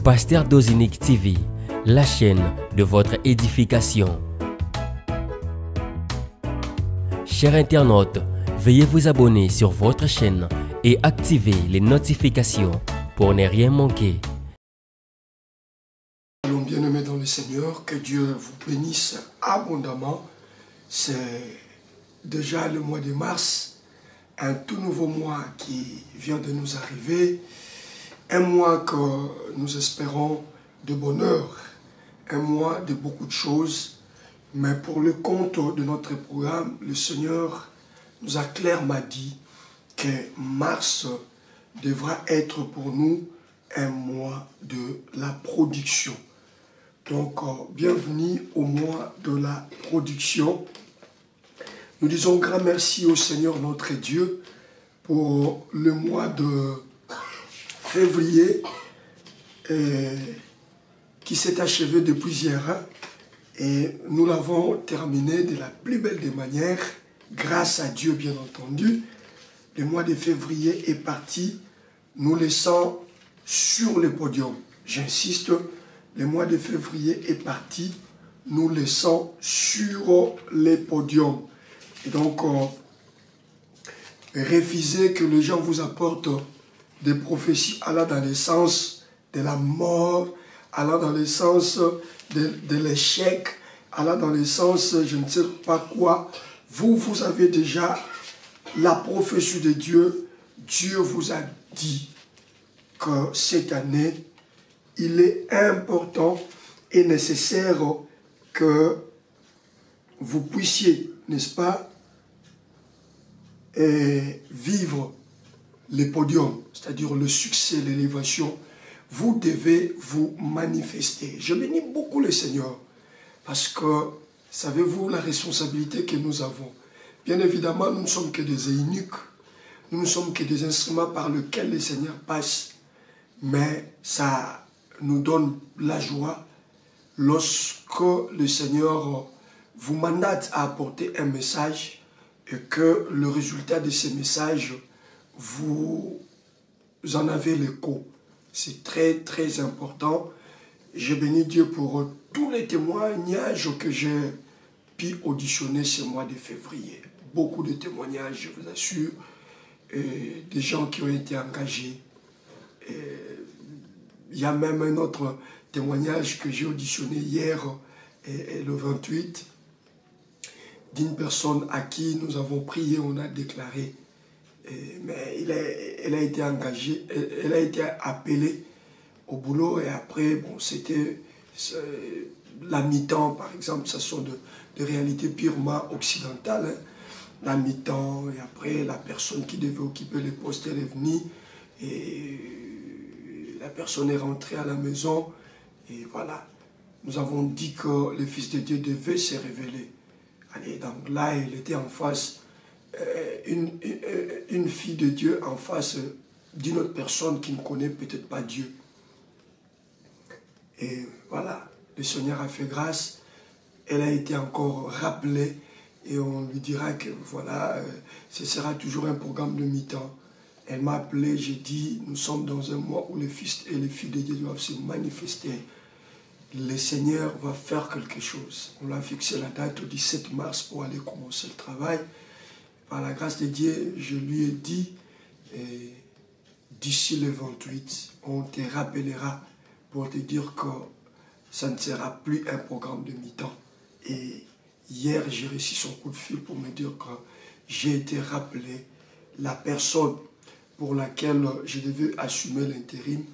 Pasteur Dozinique TV, la chaîne de votre édification. Chers internautes, veuillez vous abonner sur votre chaîne et activer les notifications pour ne rien manquer. Allons bien-aimés dans le Seigneur, que Dieu vous bénisse abondamment. C'est déjà le mois de mars, un tout nouveau mois qui vient de nous arriver, un mois que nous espérons de bonheur, un mois de beaucoup de choses, mais pour le compte de notre programme, le Seigneur nous a clairement dit que mars devra être pour nous un mois de la production. Donc, bienvenue au mois de la production. Nous disons grand merci au Seigneur notre Dieu pour le mois de février qui s'est achevé depuis hier. Et nous l'avons terminé de la plus belle des manières, grâce à Dieu bien entendu. Le mois de février est parti, nous laissons sur le podium. J'insiste, le mois de février est parti, nous laissons sur les podiums. Et donc, refusez que les gens vous apportent des prophéties allant dans le sens de la mort, allant dans le sens de l'échec, allant dans le sens je ne sais pas quoi. Vous avez déjà la prophétie de Dieu. Dieu vous a dit que cette année, il est important et nécessaire que vous puissiez, n'est-ce pas, vivre les podiums, c'est-à-dire le succès, l'élévation. Vous devez vous manifester. Je bénis beaucoup le Seigneur parce que, savez-vous, la responsabilité que nous avons. Bien évidemment, nous ne sommes que des eunuques. Nous ne sommes que des instruments par lesquels le Seigneur passe. Mais ça nous donne la joie lorsque le Seigneur vous mandate à apporter un message et que le résultat de ce message, vous en avez l'écho. C'est très, très important. Je bénis Dieu pour tous les témoignages que j'ai pu auditionner ce mois de février. Beaucoup de témoignages, je vous assure, et des gens qui ont été engagés. Il y a même un autre témoignage que j'ai auditionné hier, le 28, d'une personne à qui nous avons prié, on a déclaré. Mais elle a été engagée, elle a été appelée au boulot et après, bon, c'était la mi-temps, par exemple, ce sont de réalités purement occidentales. Hein. La mi-temps, et après, la personne qui devait occuper le poste, elle est venue et la personne est rentrée à la maison et voilà. Nous avons dit que le Fils de Dieu devait se révéler. Allez, donc là, il était en face, une fille de Dieu en face d'une autre personne qui ne connaît peut-être pas Dieu. Et voilà, le Seigneur a fait grâce, elle a été encore rappelée et on lui dira que voilà, ce sera toujours un programme de mi-temps. Elle m'a appelé, j'ai dit, nous sommes dans un mois où les fils et les filles de Dieu doivent se manifester. Le Seigneur va faire quelque chose. On l'a fixé la date au 17 mars pour aller commencer le travail. Par la grâce de Dieu, je lui ai dit, d'ici le 28, on te rappellera pour te dire que ça ne sera plus un programme de mi-temps. Et hier, j'ai reçu son coup de fil pour me dire que j'ai été rappelé. La personne pour laquelle je devais assumer l'intérim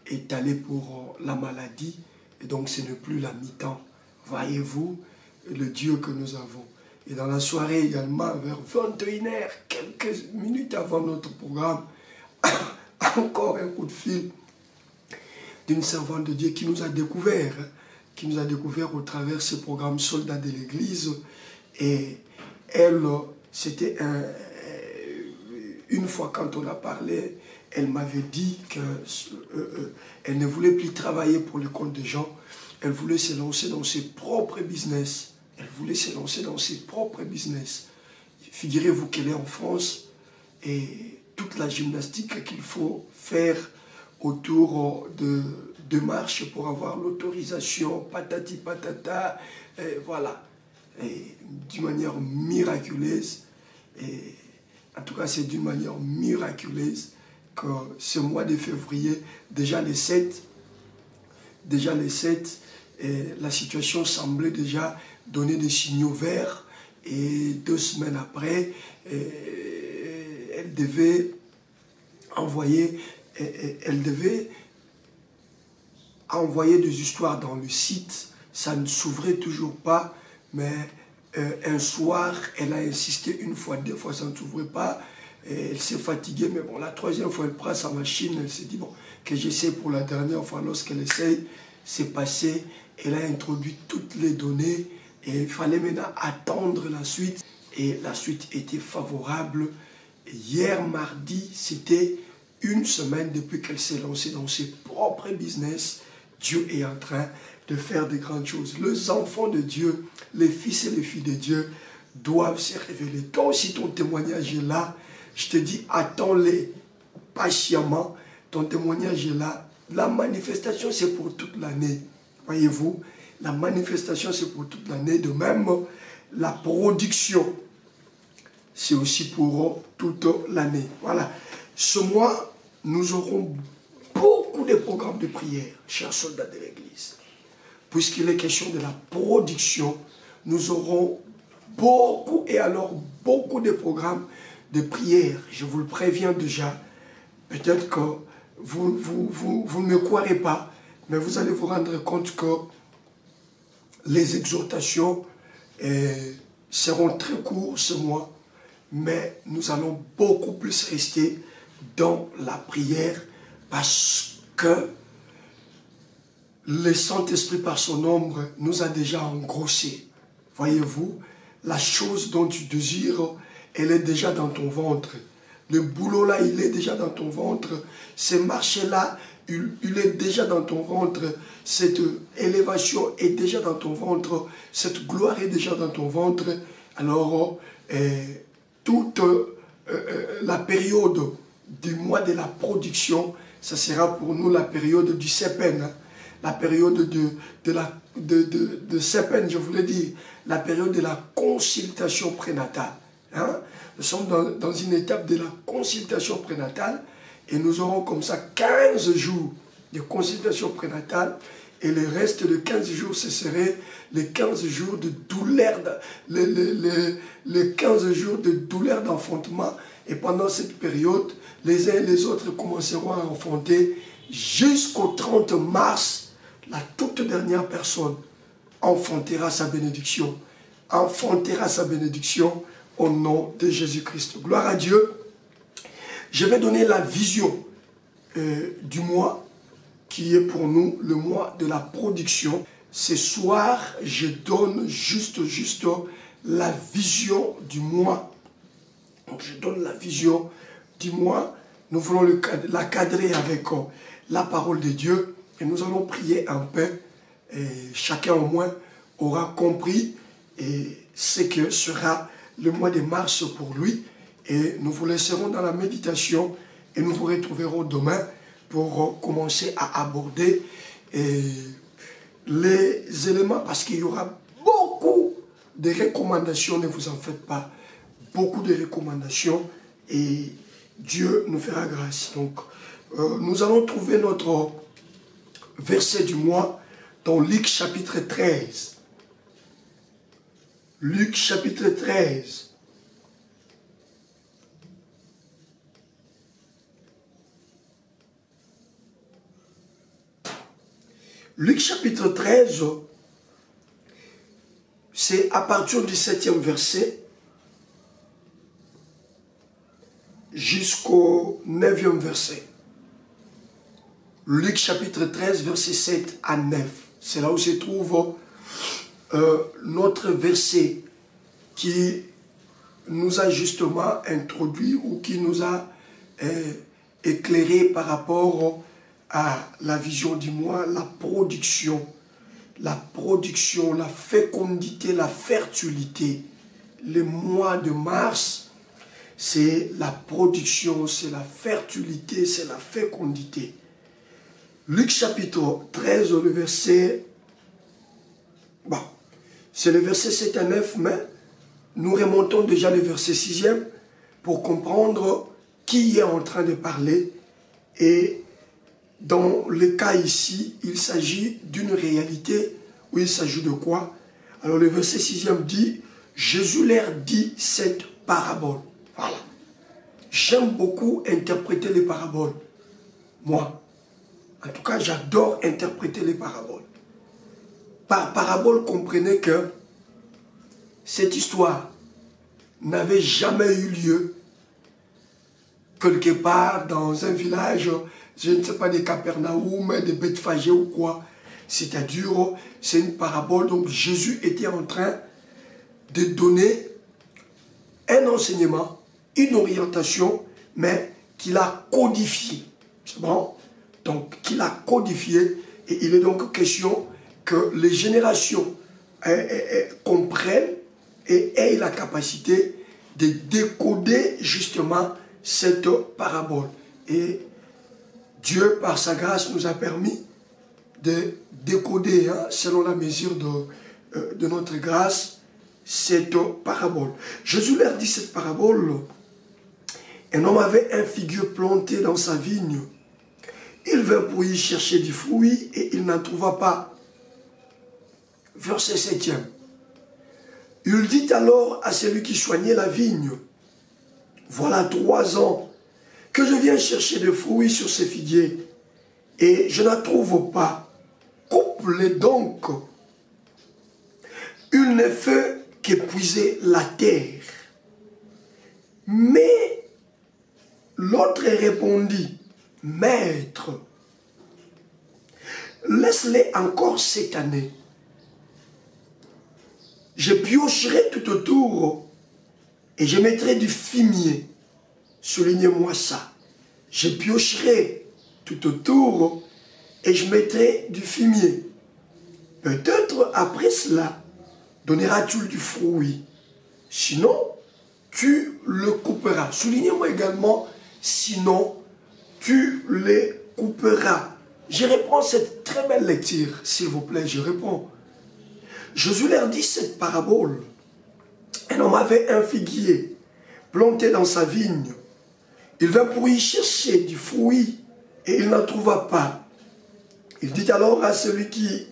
est allée pour la maladie. Et donc, ce n'est plus la mi-temps. Voyez-vous le Dieu que nous avons. Et dans la soirée également, vers 21h, quelques minutes avant notre programme, encore un coup de fil d'une servante de Dieu qui nous a découvert, au travers ce programme Soldats de l'Église. Et elle, c'était une fois quand on a parlé, elle m'avait dit qu'elle ne voulait plus travailler pour le compte des gens, elle voulait se lancer dans ses propres business. Elle voulait se lancer dans ses propres business. Figurez-vous qu'elle est en France et toute la gymnastique qu'il faut faire autour démarches pour avoir l'autorisation, patati patata, et voilà. D'une manière miraculeuse, et en tout cas c'est d'une manière miraculeuse que ce mois de février, déjà les 7, la situation semblait déjà donner des signaux verts, et 2 semaines après, elle devait envoyer des histoires dans le site. Ça ne s'ouvrait toujours pas, mais un soir, elle a insisté 1 fois, 2 fois, ça ne s'ouvrait pas. Et elle s'est fatiguée, mais bon, la 3e fois, elle prend sa machine, elle s'est dit, bon, que j'essaie pour la dernière fois. Lorsqu'elle essaye, c'est passé, elle a introduit toutes les données, et il fallait maintenant attendre la suite, et la suite était favorable. Et hier, mardi, c'était 1 semaine depuis qu'elle s'est lancée dans ses propres business. Dieu est en train de faire de grandes choses. Les enfants de Dieu, les fils et les filles de Dieu doivent se révéler. Toi aussi, ton témoignage est là. Je te dis, attends-les patiemment. Ton témoignage est là. La manifestation, c'est pour toute l'année. Voyez-vous, la manifestation, c'est pour toute l'année. De même, la production, c'est aussi pour toute l'année. Voilà. Ce mois, nous aurons beaucoup de programmes de prière, chers soldats de l'Église. Puisqu'il est question de la production, nous aurons beaucoup, et alors beaucoup de programmes de prière. Je vous le préviens déjà. Peut-être que vous ne me croirez pas, mais vous allez vous rendre compte que les exhortations seront très courtes ce mois, mais nous allons beaucoup plus rester dans la prière parce que le Saint-Esprit, par son ombre, nous a déjà engrossés. Voyez-vous, la chose dont tu désires, elle est déjà dans ton ventre. Le boulot là, il est déjà dans ton ventre. Ce marché-là, il est déjà dans ton ventre. Cette élévation est déjà dans ton ventre. Cette gloire est déjà dans ton ventre. Alors, toute la période du mois de la production, ça sera pour nous la période du Sepen. Hein? La période de Sepen, je voulais dire, la période de la consultation prénatale. Hein? Nous sommes dans une étape de la consultation prénatale et nous aurons comme ça 15 jours de consultation prénatale et le reste de 15 jours, ce serait les 15 jours de douleur, les 15 jours de douleur d'enfantement. Et pendant cette période, les uns et les autres commenceront à enfanter jusqu'au 30 mars. La toute dernière personne enfantera sa bénédiction. Enfantera sa bénédiction au nom de Jésus-Christ. Gloire à Dieu. Je vais donner la vision du mois qui est pour nous le mois de la production. Ce soir, je donne juste la vision du mois. Donc, je donne la vision du mois. Nous voulons la cadrer avec la parole de Dieu et nous allons prier un peu. Et chacun au moins aura compris ce que sera le mois de mars pour lui. Et nous vous laisserons dans la méditation et nous vous retrouverons demain pour commencer à aborder les éléments, parce qu'il y aura beaucoup de recommandations, ne vous en faites pas, beaucoup de recommandations et Dieu nous fera grâce. Donc, nous allons trouver notre verset du mois dans Luc chapitre 13. Luc chapitre 13. Luc chapitre 13, c'est à partir du 7e verset jusqu'au 9e verset. Luc chapitre 13, verset 7 à 9. C'est là où se trouve notre verset qui nous a justement introduit ou qui nous a éclairé par rapport à la vision du mois, la production, la fécondité, la fertilité. Le mois de mars, c'est la production, c'est la fertilité, c'est la fécondité. Luc chapitre 13, le verset... Bon, c'est le verset 7 à 9, mais nous remontons déjà le verset 6e pour comprendre qui est en train de parler. Et dans le cas ici, il s'agit d'une réalité où il s'agit de quoi? Alors le verset 6e dit, Jésus leur dit cette parabole. Voilà. J'aime beaucoup interpréter les paraboles. Moi, en tout cas, j'adore interpréter les paraboles. Par parabole, comprenez que cette histoire n'avait jamais eu lieu quelque part dans un village, je ne sais pas, des Capernaum, des Bethphagée ou quoi. C'est-à-dire, c'est une parabole. Donc Jésus était en train de donner un enseignement, une orientation, mais qu'il a codifié. C'est bon? Donc, qu'il a codifié. Et il est donc question que les générations comprennent et aient la capacité de décoder justement cette parabole. Et Dieu, par sa grâce, nous a permis de décoder, selon la mesure de notre grâce, cette parabole. Jésus leur dit cette parabole. Un homme avait un figuier planté dans sa vigne. Il vint pour y chercher du fruit et il n'en trouva pas. Verset 7e. Il dit alors à celui qui soignait la vigne, voilà 3 ans que je viens chercher des fruits sur ces figuiers et je n'en trouve pas. Coupe-les donc. Il ne fait qu'épuiser la terre. Mais l'autre répondit, Maître, laisse-les encore cette année. Je piocherai tout autour et je mettrai du fumier. Soulignez-moi ça. Je piocherai tout autour et je mettrai du fumier. Peut-être après cela, donneras-tu du fruit. Sinon, tu le couperas. Soulignez-moi également, sinon, tu les couperas. Je reprends cette très belle lecture, s'il vous plaît, je réponds. Jésus leur dit cette parabole. Un homme avait un figuier planté dans sa vigne. Il vint pour y chercher du fruit et il n'en trouva pas. Il dit alors à celui qui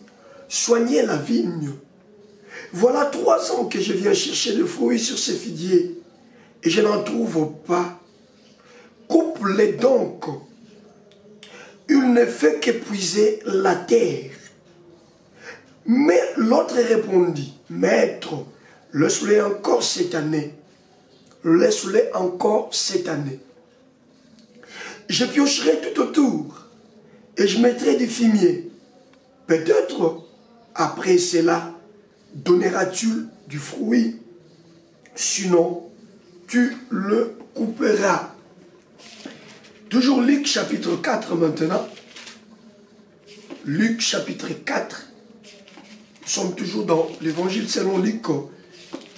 soignait la vigne, voilà 3 ans que je viens chercher des fruits sur ces figuiers et je n'en trouve pas. Coupe-les donc. Il ne fait qu'épuiser la terre. Mais l'autre répondit, Maître, laisse-les encore cette année. Laisse-les encore cette année. Je piocherai tout autour et je mettrai du fumier. Peut-être après cela, donneras-tu du fruit. Sinon, tu le couperas. Toujours Luc chapitre 4 maintenant. Luc chapitre 4. Nous sommes toujours dans l'évangile selon Luc.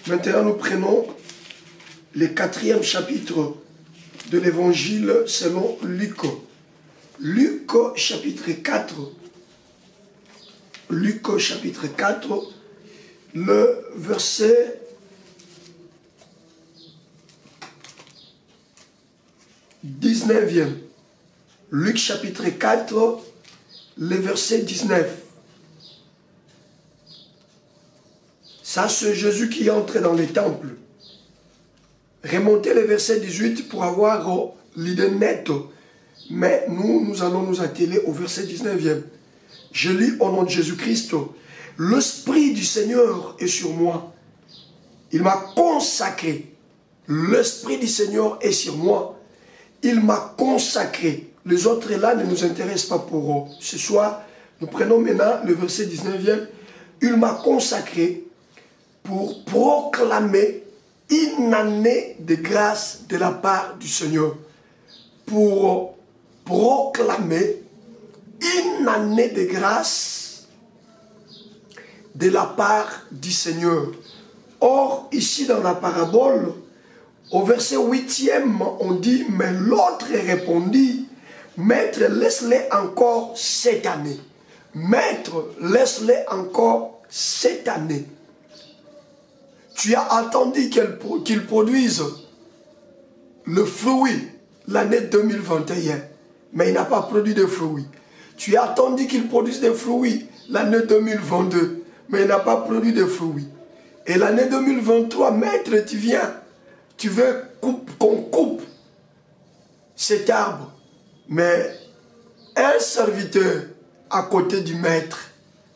Maintenant, nous prenons le 4e chapitre de l'évangile selon Luc. Luc chapitre 4. Luc chapitre 4, le verset 19e. Luc chapitre 4, le verset 19. Ça, c'est Jésus qui entre dans les temples. Remontez le verset 18 pour avoir l'idée nette. Mais nous allons nous atteler au verset 19e. Je lis au nom de Jésus-Christ. L'Esprit du Seigneur est sur moi. Il m'a consacré. L'Esprit du Seigneur est sur moi. Il m'a consacré. Les autres là ne nous intéressent pas pour ce soir. Nous prenons maintenant le verset 19e. Il m'a consacré pour proclamer une année de grâce de la part du Seigneur. Pour proclamer une année de grâce de la part du Seigneur. Or, ici dans la parabole, au verset 8e, on dit, mais l'autre répondit, Maître, laisse-les encore cette année. Maître, laisse-les encore cette année. Tu as attendu qu'ils produisent le fruit l'année 2021, mais il n'a pas produit de fruits. Tu as attendu qu'il produise des fruits l'année 2022, mais il n'a pas produit de fruits. Et l'année 2023, maître, tu viens, tu veux qu'on coupe cet arbre, mais un serviteur à côté du maître,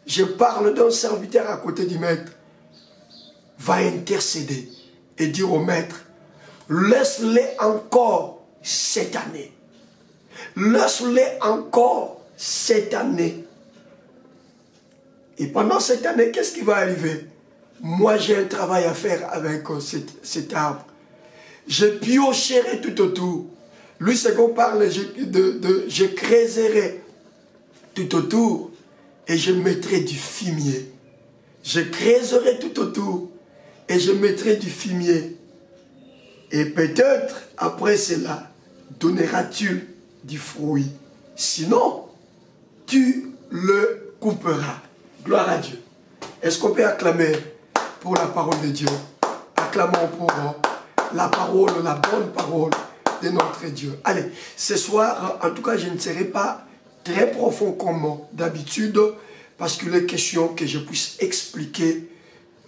je parle d'un serviteur à côté du maître, va intercéder et dire au maître, laisse-les encore cette année. Laisse-les encore cette année. Et pendant cette année, qu'est-ce qui va arriver? Moi, j'ai un travail à faire avec cet arbre. Je piocherai tout autour. Lui, c'est qu'on parle, je creuserai tout autour et je mettrai du fumier. Je creuserai tout autour et je mettrai du fumier. Et peut-être, après cela, donneras-tu du fruit. Sinon, tu le couperas. Gloire à Dieu. Est-ce qu'on peut acclamer pour la parole de Dieu? Acclamons pour la parole, la bonne parole de notre Dieu. Allez, ce soir, en tout cas, je ne serai pas très profond comme d'habitude, parce qu'il est question que je puisse expliquer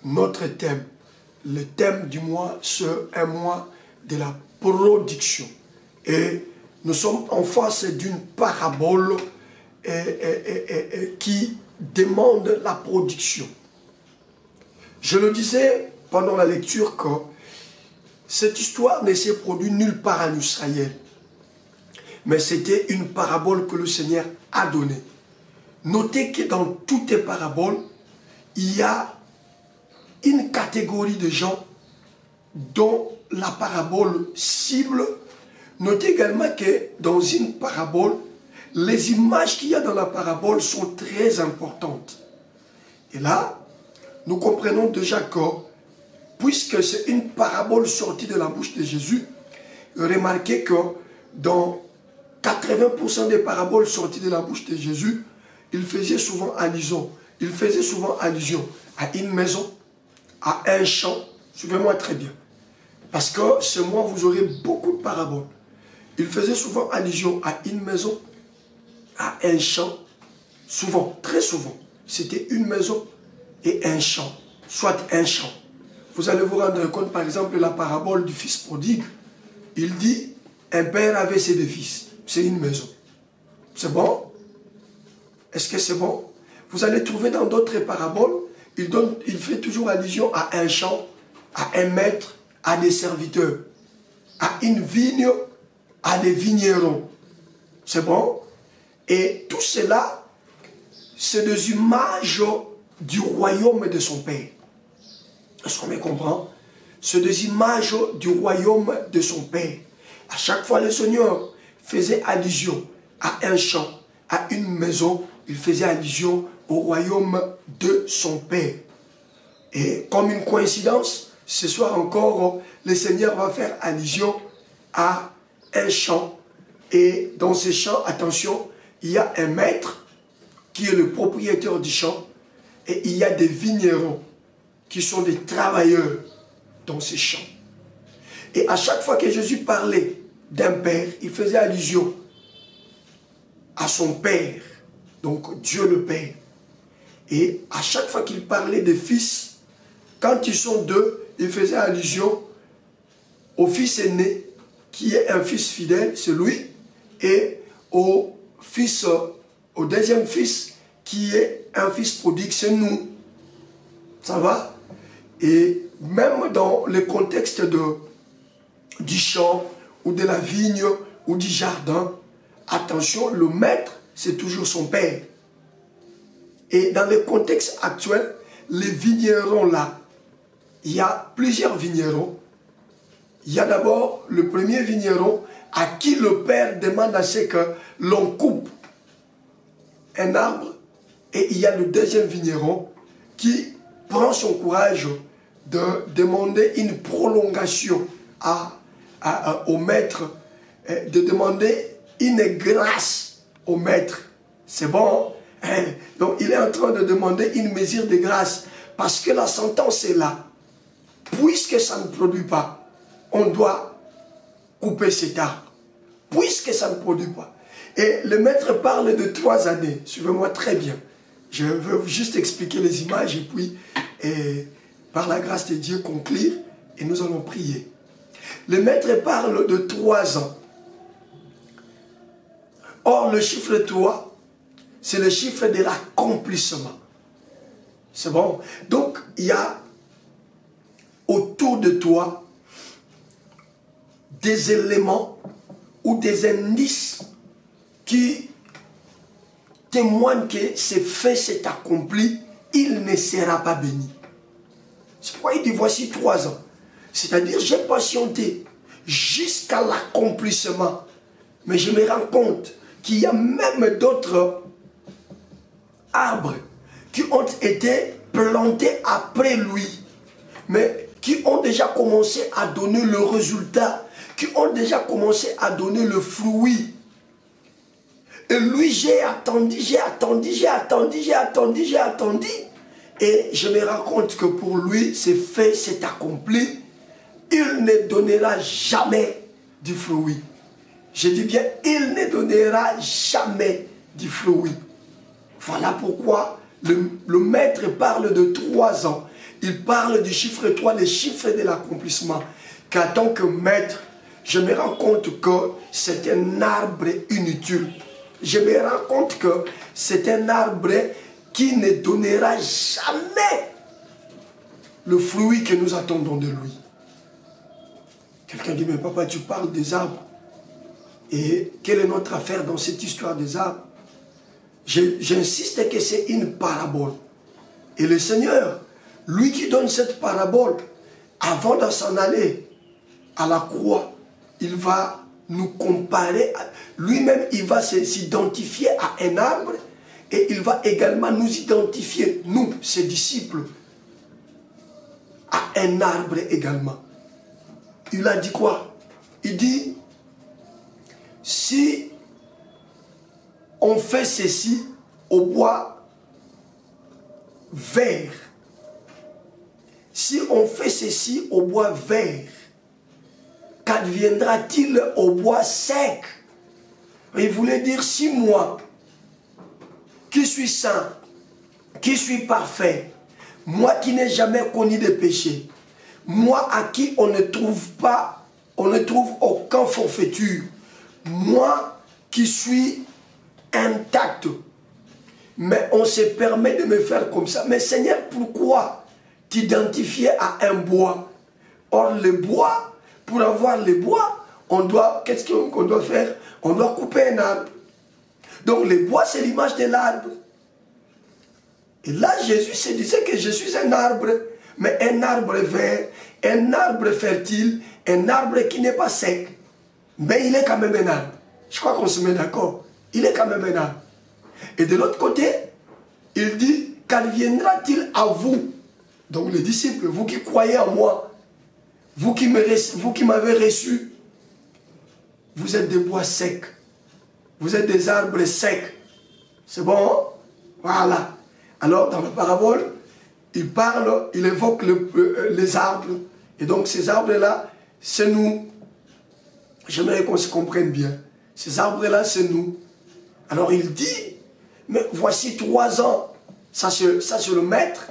notre thème. Le thème du mois, c'est un mois de la production. Et nous sommes en face d'une parabole qui demande la production. Je le disais pendant la lecture que cette histoire ne s'est produite nulle part en Israël. Mais c'était une parabole que le Seigneur a donnée. Notez que dans toutes les paraboles, il y a une catégorie de gens dont la parabole cible. Notez également que dans une parabole, les images qu'il y a dans la parabole sont très importantes. Et là, nous comprenons déjà que, puisque c'est une parabole sortie de la bouche de Jésus, remarquez que dans 80% des paraboles sorties de la bouche de Jésus, il faisait souvent allusion. Il faisait souvent allusion à une maison, à un champ. Suivez-moi très bien. Parce que ce mois, vous aurez beaucoup de paraboles. Il faisait souvent allusion à une maison, à un champ. Souvent, très souvent, c'était une maison et un champ. Soit un champ. Vous allez vous rendre compte, par exemple, la parabole du fils prodigue. Il dit, un père avait ses deux fils. C'est une maison. C'est bon? Est-ce que c'est bon? Vous allez trouver dans d'autres paraboles, il fait toujours allusion à un champ, à un maître, à des serviteurs, à une vigne, à des vignerons. C'est bon? Et tout cela, c'est des images du royaume de son Père. Est-ce qu'on me comprend? C'est des images du royaume de son Père. À chaque fois, le Seigneur faisait allusion à un champ, à une maison. Il faisait allusion au royaume de son Père. Et comme une coïncidence, ce soir encore, le Seigneur va faire allusion à un champ. Et dans ce champ, attention, il y a un maître qui est le propriétaire du champ. Et il y a des vignerons qui sont des travailleurs dans ces champs. Et à chaque fois que Jésus parlait d'un père, il faisait allusion à son père, donc Dieu le Père. Et à chaque fois qu'il parlait des fils, quand ils sont deux, il faisait allusion au fils aîné, qui est un fils fidèle, c'est lui, et au deuxième fils, qui est un fils prodigue, c'est nous. Ça va? Et même dans le contexte du champ, ou de la vigne, ou du jardin, attention, le maître, c'est toujours son père. Et dans le contexte actuel, les vignerons là, il y a plusieurs vignerons. Il y a d'abord le premier vigneron à qui le père demande à ce que l'on coupe un arbre. Et il y a le deuxième vigneron qui prend son courage de demander une prolongation au maître, de demander une grâce au maître. C'est bon, hein? Donc il est en train de demander une mesure de grâce parce que la sentence est là. Puisque ça ne produit pas, on doit couper cet arbre. Puisque ça ne produit pas. Et le maître parle de 3 années. Suivez-moi très bien. Je veux juste expliquer les images et puis, par la grâce de Dieu, conclure et nous allons prier. Le maître parle de 3 ans. Or, le chiffre 3, c'est le chiffre de l'accomplissement. C'est bon? Donc, il y a autour de toi des éléments ou des indices qui témoignent que c'est fait, c'est accompli, il ne sera pas béni. C'est pourquoi il dit voici 3 ans. C'est-à-dire j'ai patienté jusqu'à l'accomplissement. Mais je me rends compte qu'il y a même d'autres arbres qui ont été plantés après lui. Mais qui ont déjà commencé à donner le résultat, qui ont déjà commencé à donner le fruit. Et lui, j'ai attendu, et je me rends compte que pour lui, c'est fait, c'est accompli. Il ne donnera jamais du fruit. Je dis bien, il ne donnera jamais du fruit. Voilà pourquoi le maître parle de 3 ans. Il parle du chiffre 3, le chiffre de l'accomplissement. Qu'en tant que maître, je me rends compte que c'est un arbre inutile. Je me rends compte que c'est un arbre qui ne donnera jamais le fruit que nous attendons de lui. Quelqu'un dit, mais papa, tu parles des arbres. Et quelle est notre affaire dans cette histoire des arbres? J'insiste que c'est une parabole. Et le Seigneur, lui qui donne cette parabole, avant de s'en aller à la croix, il va nous comparer, lui-même il va s'identifier à un arbre et il va également nous identifier, nous, ses disciples, à un arbre également. Il a dit quoi? Il dit, si on fait ceci au bois vert, si on fait ceci au bois vert, qu'adviendra-t-il au bois sec? Il voulait dire, si moi, qui suis saint, qui suis parfait, moi qui n'ai jamais connu de péché, moi à qui on ne trouve aucun forfaiture, moi qui suis intact, mais on se permet de me faire comme ça. Mais Seigneur, pourquoi t'identifier à un bois? Or le bois, pour avoir le bois, qu'est-ce qu'on doit faire? On doit couper un arbre. Donc le bois, c'est l'image de l'arbre. Et là, Jésus se disait que je suis un arbre, mais un arbre vert, un arbre fertile, un arbre qui n'est pas sec. Mais il est quand même un arbre. Je crois qu'on se met d'accord. Il est quand même un arbre. Et de l'autre côté, il dit, qu'adviendra-t-il à vous? Donc les disciples, vous qui croyez en moi, vous qui m'avez reçu, vous êtes des bois secs. Vous êtes des arbres secs. C'est bon? Voilà. Alors, dans la parabole, il parle, il évoque les arbres. Et donc, ces arbres-là, c'est nous. J'aimerais qu'on se comprenne bien. Ces arbres-là, c'est nous. Alors, il dit, mais voici 3 ans. Ça, c'est le maître.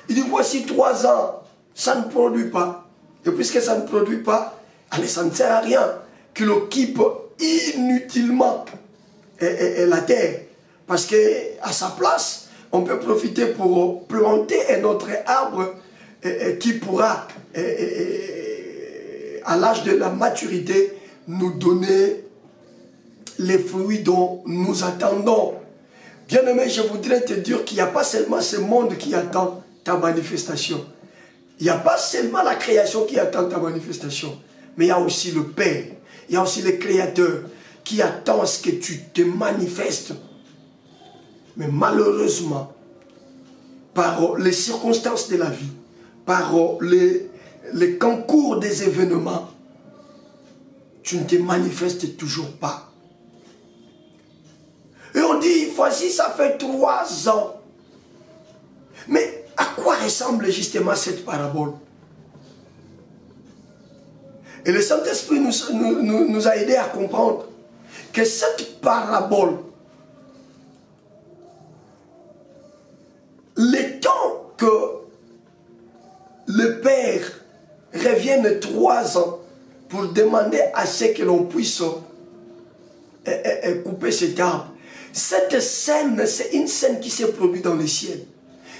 Il dit, voici 3 ans. Ça ne produit pas. Et puisque ça ne produit pas, allez, ça ne sert à rien qu'il occupe inutilement la terre. Parce qu'à sa place, on peut profiter pour planter un autre arbre qui pourra, à l'âge de la maturité, nous donner les fruits dont nous attendons. Bien-aimé, je voudrais te dire qu'il n'y a pas seulement ce monde qui attend ta manifestation. Il n'y a pas seulement la création qui attend ta manifestation, mais il y a aussi le Père, il y a aussi le Créateur qui attend à ce que tu te manifestes. Mais malheureusement, par les circonstances de la vie, par les concours des événements, tu ne te manifestes toujours pas. fois-ci, ça fait 3 ans. Mais à quoi ressemble justement cette parabole? Et le Saint-Esprit nous a aidés à comprendre que cette parabole, le temps que le Père revienne 3 ans pour demander à ce que l'on puisse couper cet arbre, cette scène, c'est une scène qui s'est produite dans le ciel.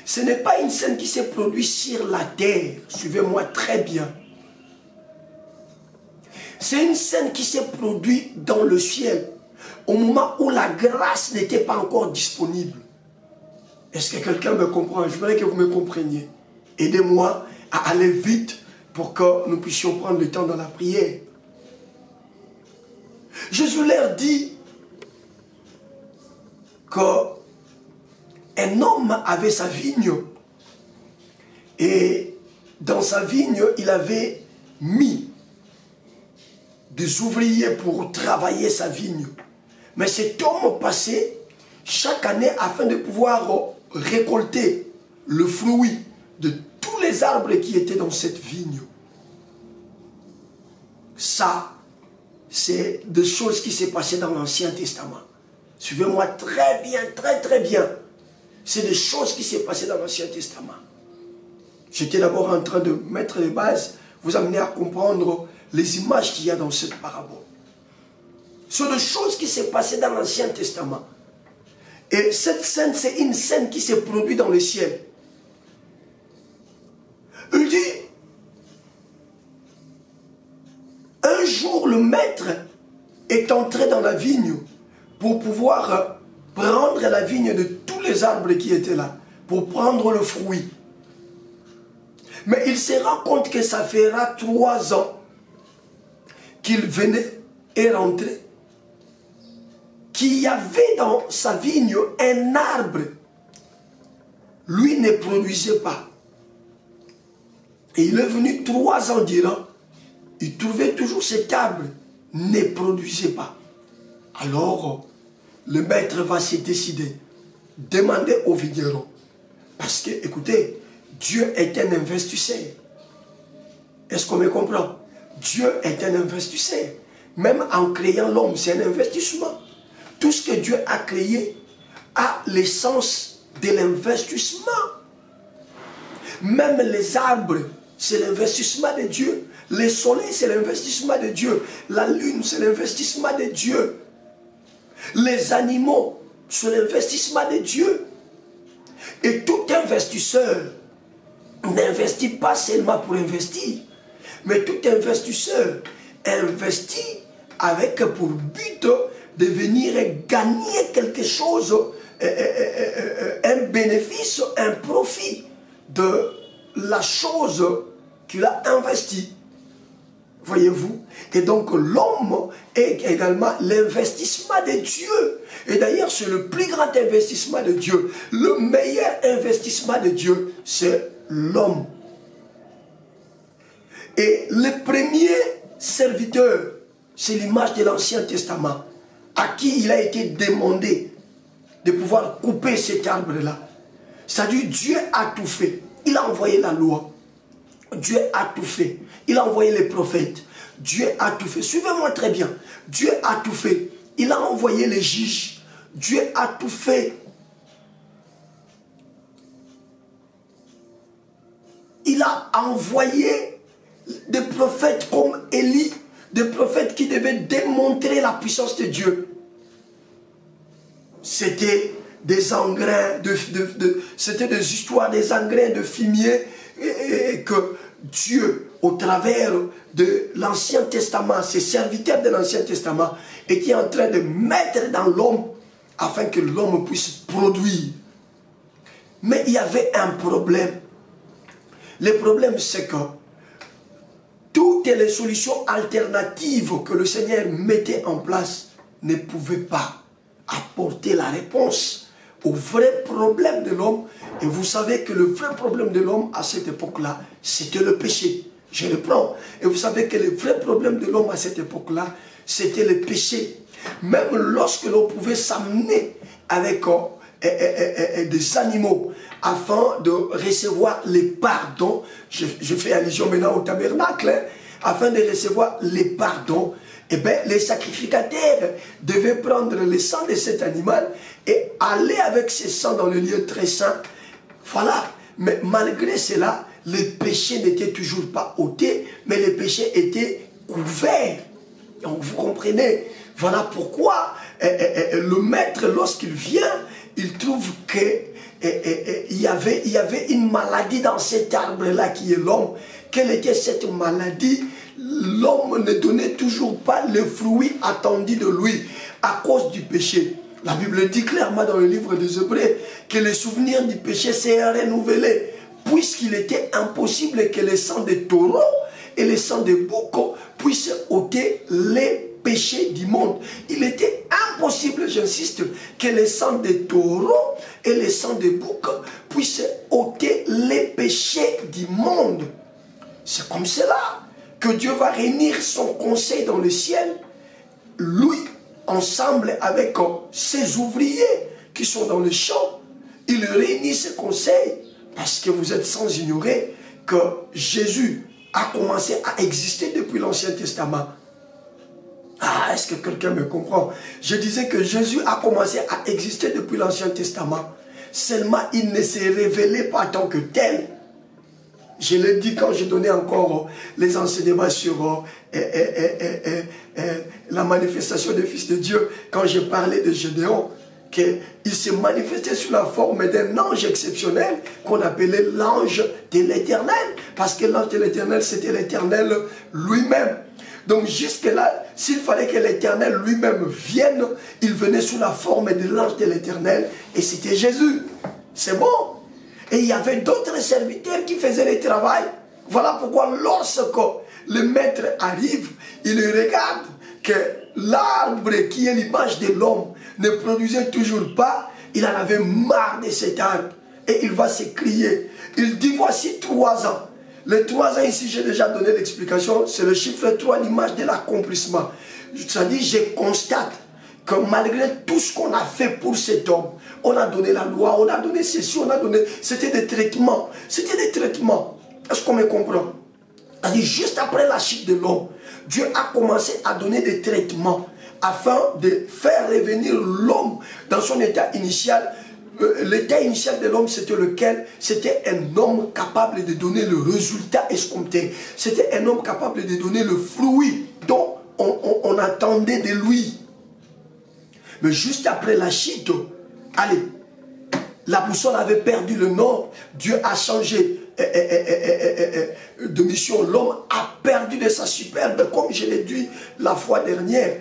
Ce n'est pas une scène qui s'est produite sur la terre. Suivez-moi très bien. C'est une scène qui s'est produite dans le ciel, au moment où la grâce n'était pas encore disponible. Est-ce que quelqu'un me comprend? Je voudrais que vous me compreniez. Aidez-moi à aller vite pour que nous puissions prendre le temps dans la prière. Jésus leur dit qu'un homme avait sa vigne et dans sa vigne, il avait mis des ouvriers pour travailler sa vigne. Mais cet homme passait chaque année afin de pouvoir récolter le fruit de tous les arbres qui étaient dans cette vigne. Ça, c'est des choses qui s'est passées dans l'Ancien Testament. Suivez-moi très bien, très bien. C'est des choses qui s'est passées dans l'Ancien Testament. J'étais d'abord en train de mettre les bases, vous amener à comprendre les images qu'il y a dans cette parabole. Ce sont des choses qui s'est passées dans l'Ancien Testament. Et cette scène, c'est une scène qui s'est produite dans le ciel. Il dit, un jour le maître est entré dans la vigne pour pouvoir prendre la vigne de tous les arbres qui étaient là, pour prendre le fruit. Mais il se rend compte que ça fera 3 ans qu'il venait et rentrait, qu'il y avait dans sa vigne un arbre. Lui ne produisait pas. Et il est venu 3 ans durant. Il trouvait toujours cet arbre, ne produisait pas. Alors, le maître va se décider, demander au vigneron. Parce que, écoutez, Dieu est un investisseur. Est-ce qu'on me comprend? Dieu est un investisseur. Même en créant l'homme, c'est un investissement. Tout ce que Dieu a créé a l'essence de l'investissement. Même les arbres, c'est l'investissement de Dieu. Le soleil, c'est l'investissement de Dieu. La lune, c'est l'investissement de Dieu. Les animaux, c'est l'investissement de Dieu. Et tout investisseur n'investit pas seulement pour investir, mais tout investisseur investit avec pour but de venir gagner quelque chose, un bénéfice, un profit de la chose qu'il a investie. Voyez-vous? Et donc l'homme est également l'investissement de Dieu. Et d'ailleurs, c'est le plus grand investissement de Dieu. Le meilleur investissement de Dieu, c'est l'homme. Et le premier serviteur, c'est l'image de l'Ancien Testament, à qui il a été demandé de pouvoir couper cet arbre-là. C'est-à-dire, Dieu a tout fait. Il a envoyé la loi. Dieu a tout fait. Il a envoyé les prophètes. Dieu a tout fait. Suivez-moi très bien. Dieu a tout fait. Il a envoyé les juges. Dieu a tout fait. Il a envoyé des prophètes comme Élie, des prophètes qui devaient démontrer la puissance de Dieu. C'était des engrains, c'était des histoires, des engrains de fumier et que Dieu, au travers de l'Ancien Testament, ces serviteurs de l'Ancien Testament, était en train de mettre dans l'homme afin que l'homme puisse produire. Mais il y avait un problème. Le problème, c'est que toutes les solutions alternatives que le Seigneur mettait en place ne pouvaient pas apporter la réponse au vrai problème de l'homme. Et vous savez que le vrai problème de l'homme à cette époque-là, c'était le péché. Je le prends. Et vous savez que le vrai problème de l'homme à cette époque-là, c'était le péché. Même lorsque l'on pouvait s'amener avec des animaux afin de recevoir les pardons. Je fais allusion maintenant au tabernacle, hein, afin de recevoir les pardons. Eh bien, les sacrificateurs devaient prendre le sang de cet animal et aller avec ce sang dans le lieu très saint. Voilà. Mais malgré cela, les péchés n'étaient toujours pas ôtés, mais les péchés étaient couverts. Donc vous comprenez, voilà pourquoi le maître, lorsqu'il vient, il trouve qu'il y avait une maladie dans cet arbre-là qui est l'homme. Quelle était cette maladie? L'homme ne donnait toujours pas le fruit attendu de lui à cause du péché. La Bible dit clairement dans le livre des Hébreux que le souvenir du péché s'est renouvelé, puisqu'il était impossible que le sang de taureaux et le sang de boucs puissent ôter les péchés du monde. Il était impossible, j'insiste, que le sang de taureaux et le sang de boucs puissent ôter les péchés du monde. C'est comme cela que Dieu va réunir son conseil dans le ciel, lui, ensemble avec ses ouvriers qui sont dans le champ. Il réunit ce conseil parce que vous êtes sans ignorer que Jésus a commencé à exister depuis l'Ancien Testament. Ah, est-ce que quelqu'un me comprend? Je disais que Jésus a commencé à exister depuis l'Ancien Testament. Seulement, il ne s'est révélé pas en tant que tel. Je l'ai dit quand je donnais encore les enseignements sur la manifestation des fils de Dieu, quand je parlais de Gédéon, qu'il s'est manifesté sous la forme d'un ange exceptionnel qu'on appelait l'ange de l'Éternel. Parce que l'ange de l'Éternel, c'était l'Éternel lui-même. Donc jusque-là, s'il fallait que l'Éternel lui-même vienne, il venait sous la forme de l'ange de l'Éternel et c'était Jésus. C'est bon. Et il y avait d'autres serviteurs qui faisaient le travail. Voilà pourquoi lorsque le maître arrive, il regarde que l'arbre qui est l'image de l'homme ne produisait toujours pas. Il en avait marre de cet arbre. Et il va s'écrier. Il dit voici 3 ans. Les 3 ans ici, j'ai déjà donné l'explication. C'est le chiffre 3, l'image de l'accomplissement. C'est-à-dire, je constate que malgré tout ce qu'on a fait pour cet homme, on a donné la loi, on a donné ceci, on a donné... C'était des traitements. C'était des traitements. Est-ce qu'on me comprend? C'est-à-dire, juste après la chute de l'homme, Dieu a commencé à donner des traitements afin de faire revenir l'homme dans son état initial. L'état initial de l'homme, c'était lequel? C'était un homme capable de donner le résultat escompté. C'était un homme capable de donner le fruit dont on attendait de lui. Mais juste après la chute, allez, la boussole avait perdu le nord, Dieu a changé de mission, l'homme a perdu de sa superbe, comme je l'ai dit la fois dernière.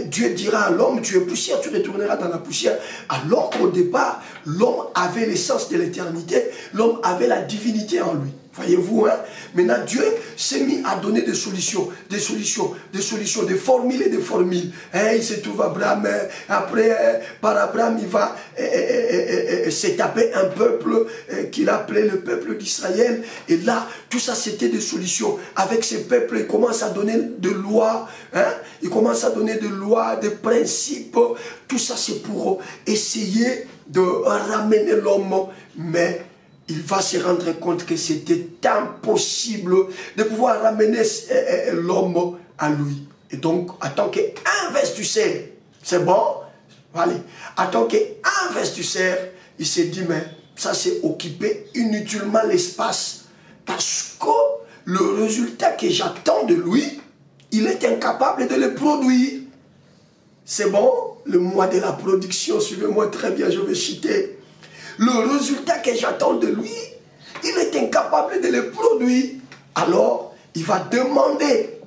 Dieu dira à l'homme, tu es poussière, tu retourneras dans la poussière. Alors qu'au départ, l'homme avait l'essence de l'éternité, l'homme avait la divinité en lui. Voyez-vous, hein? Maintenant, Dieu s'est mis à donner des solutions, des formules et des formules. Il se trouve Abraham, après, par Abraham, il va se taper un peuple qu'il appelait le peuple d'Israël. Et là, tout ça, c'était des solutions. Avec ce peuple, il commence à donner de lois, il commence à donner de lois, des principes. Tout ça, c'est pour essayer de ramener l'homme, mais il va se rendre compte que c'était impossible de pouvoir ramener l'homme à lui. Et donc, en tant qu'investisseur, c'est bon? Allez, en tant qu'investisseur, il s'est dit, mais ça c'est occuper inutilement l'espace. Parce que le résultat que j'attends de lui, il est incapable de le produire. C'est bon? Le mois de la production, suivez-moi très bien, je vais citer. Le résultat que j'attends de lui, il est incapable de le produire. Alors, il va demander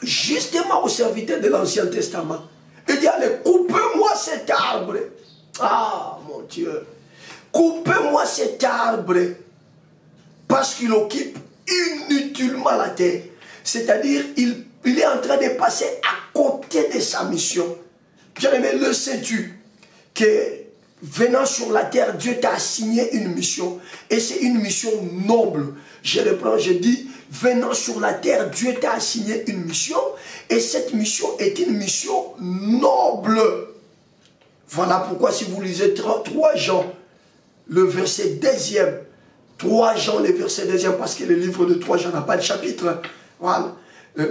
justement aux serviteurs de l'Ancien Testament. Il dit, allez, coupez-moi cet arbre. Ah, mon Dieu. Coupez-moi cet arbre. Parce qu'il occupe inutilement la terre. C'est-à-dire, il est en train de passer à côté de sa mission. Bien-aimé, le sais-tu que venant sur la terre, Dieu t'a assigné une mission. Et c'est une mission noble. Je reprends, je dis, venant sur la terre, Dieu t'a assigné une mission. Et cette mission est une mission noble. Voilà pourquoi si vous lisez 3 Jean, le verset 2e, 3 Jean, le verset 2e, parce que le livre de 3 Jean n'a pas de chapitre. Voilà.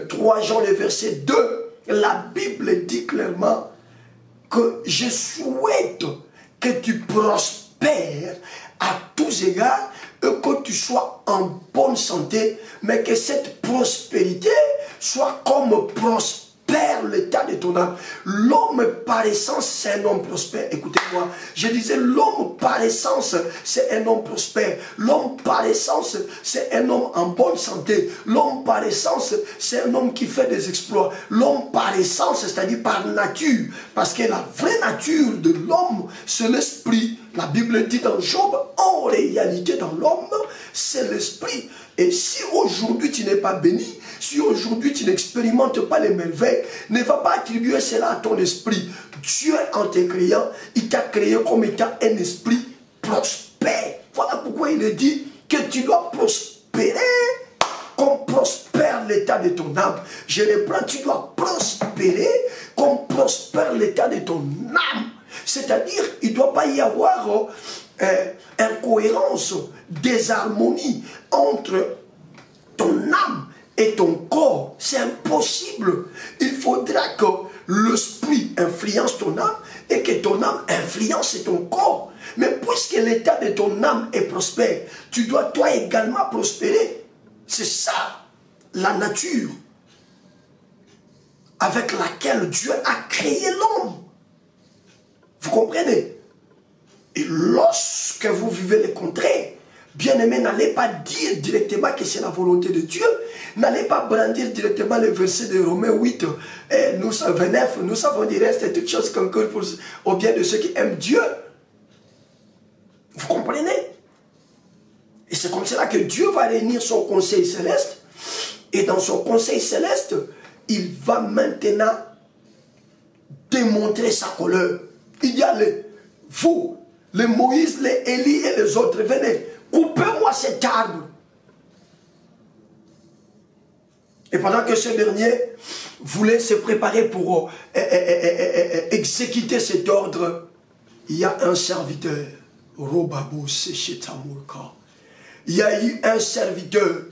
3 Jean, le verset 2, la Bible dit clairement que je souhaite que tu prospères à tous égards et que tu sois en bonne santé, mais que cette prospérité soit comme prospère l'état de ton âme. L'homme par essence, c'est un homme prospère. Écoutez-moi, je disais l'homme par essence, c'est un homme prospère. L'homme par essence, c'est un homme en bonne santé. L'homme par essence, c'est un homme qui fait des exploits. L'homme par essence, c'est-à-dire par nature, parce que la vraie nature de l'homme, c'est l'esprit. La Bible dit dans Job, en réalité dans l'homme, c'est l'esprit. Et si aujourd'hui tu n'es pas béni, si aujourd'hui tu n'expérimentes pas les merveilles, ne va pas attribuer cela à ton esprit. Dieu, en te créant, il t'a créé comme étant un esprit prospère. Voilà pourquoi il est dit que tu dois prospérer comme prospère l'état de ton âme. Je reprends, tu dois prospérer comme prospère l'état de ton âme. C'est-à-dire, il ne doit pas y avoir incohérence, désharmonie entre ton âme et ton corps. C'est impossible. Il faudra que l'esprit influence ton âme et que ton âme influence ton corps. Mais puisque l'état de ton âme est prospère, tu dois toi également prospérer. C'est ça, la nature avec laquelle Dieu a créé l'homme. Vous comprenez? Et lorsque vous vivez le contraire, bien-aimé, n'allez pas dire directement que c'est la volonté de Dieu. N'allez pas brandir directement le verset de Romains 8, 29, nous savons du reste et toutes choses concourent au bien de ceux qui aiment Dieu. Vous comprenez? Et c'est comme cela que Dieu va réunir son conseil céleste. Et dans son conseil céleste, il va maintenant démontrer sa colère. Il dit, allez, vous, les Moïse, les Élie et les autres, venez, coupez-moi cet arbre. Et pendant que ce dernier voulait se préparer pour exécuter cet ordre, il y a un serviteur, il y a eu un serviteur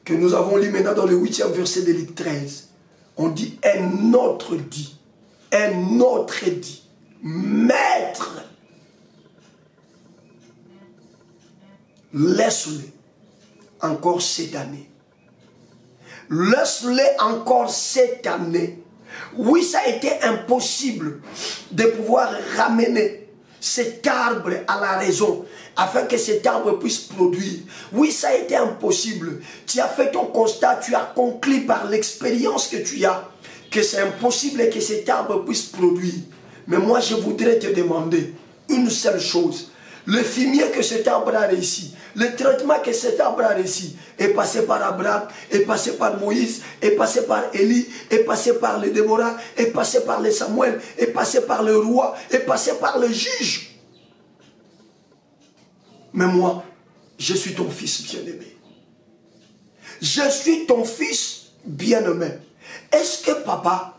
que nous avons lu maintenant dans le 8e verset de Luc 13. On dit, un autre dit, maître, laisse-le encore cette année. Laisse-le encore cette année. Oui, ça a été impossible de pouvoir ramener cet arbre à la raison afin que cet arbre puisse produire. Oui, ça a été impossible. Tu as fait ton constat, tu as conclu par l'expérience que tu as que c'est impossible que cet arbre puisse produire. Mais moi, je voudrais te demander une seule chose. Le fumier que cet arbre a réussi, le traitement que cet arbre a réussi, est passé par Abraham, est passé par Moïse, est passé par Élie, est passé par les Déborah, est passé par les Samuel, est passé par le roi, est passé par le juge. Mais moi, je suis ton fils bien-aimé. Je suis ton fils bien-aimé. Est-ce que papa,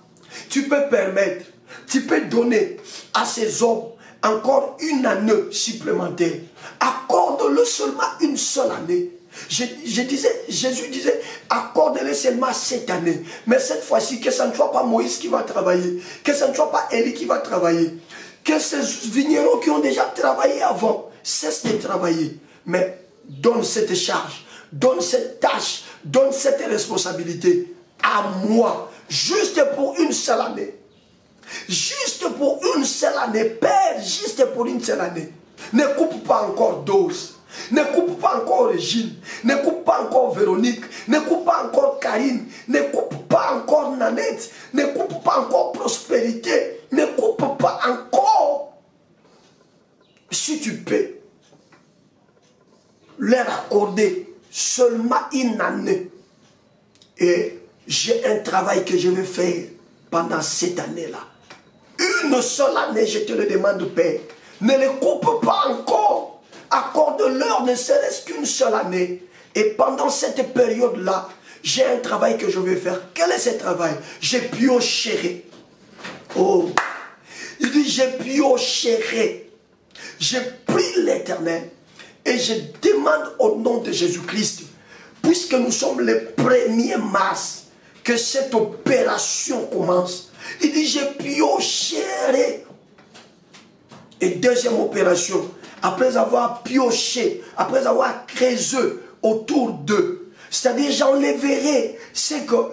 tu peux permettre, tu peux donner à ces hommes encore une année supplémentaire? Accorde-le seulement une seule année. Jésus disait, accorde-le seulement cette année. Mais cette fois-ci, que ce ne soit pas Moïse qui va travailler, que ce ne soit pas Élie qui va travailler, que ces vignerons qui ont déjà travaillé avant cessent de travailler. Mais donne cette charge, donne cette tâche, donne cette responsabilité à moi, juste pour une seule année. Juste pour une seule année, Père, juste pour une seule année. Ne coupe pas encore Dose, ne coupe pas encore Régine, ne coupe pas encore Véronique, ne coupe pas encore Karine, ne coupe pas encore Nanette, ne coupe pas encore Prospérité, ne coupe pas encore. Si tu peux leur accorder seulement une année, et j'ai un travail que je vais faire pendant cette année-là. Une seule année, je te le demande, Père. Ne les coupe pas encore. Accorde-leur ne serait-ce qu'une seule année. Et pendant cette période-là, j'ai un travail que je vais faire. Quel est ce travail? Je piocherai. Oh, Il dit, je piocherai. Je prie l'Éternel et je demande au nom de Jésus-Christ, puisque nous sommes le 1er mars, que cette opération commence. Il dit, je piocherai. Et deuxième opération, après avoir pioché, après avoir creusé autour d'eux, c'est-à-dire j'enlèverai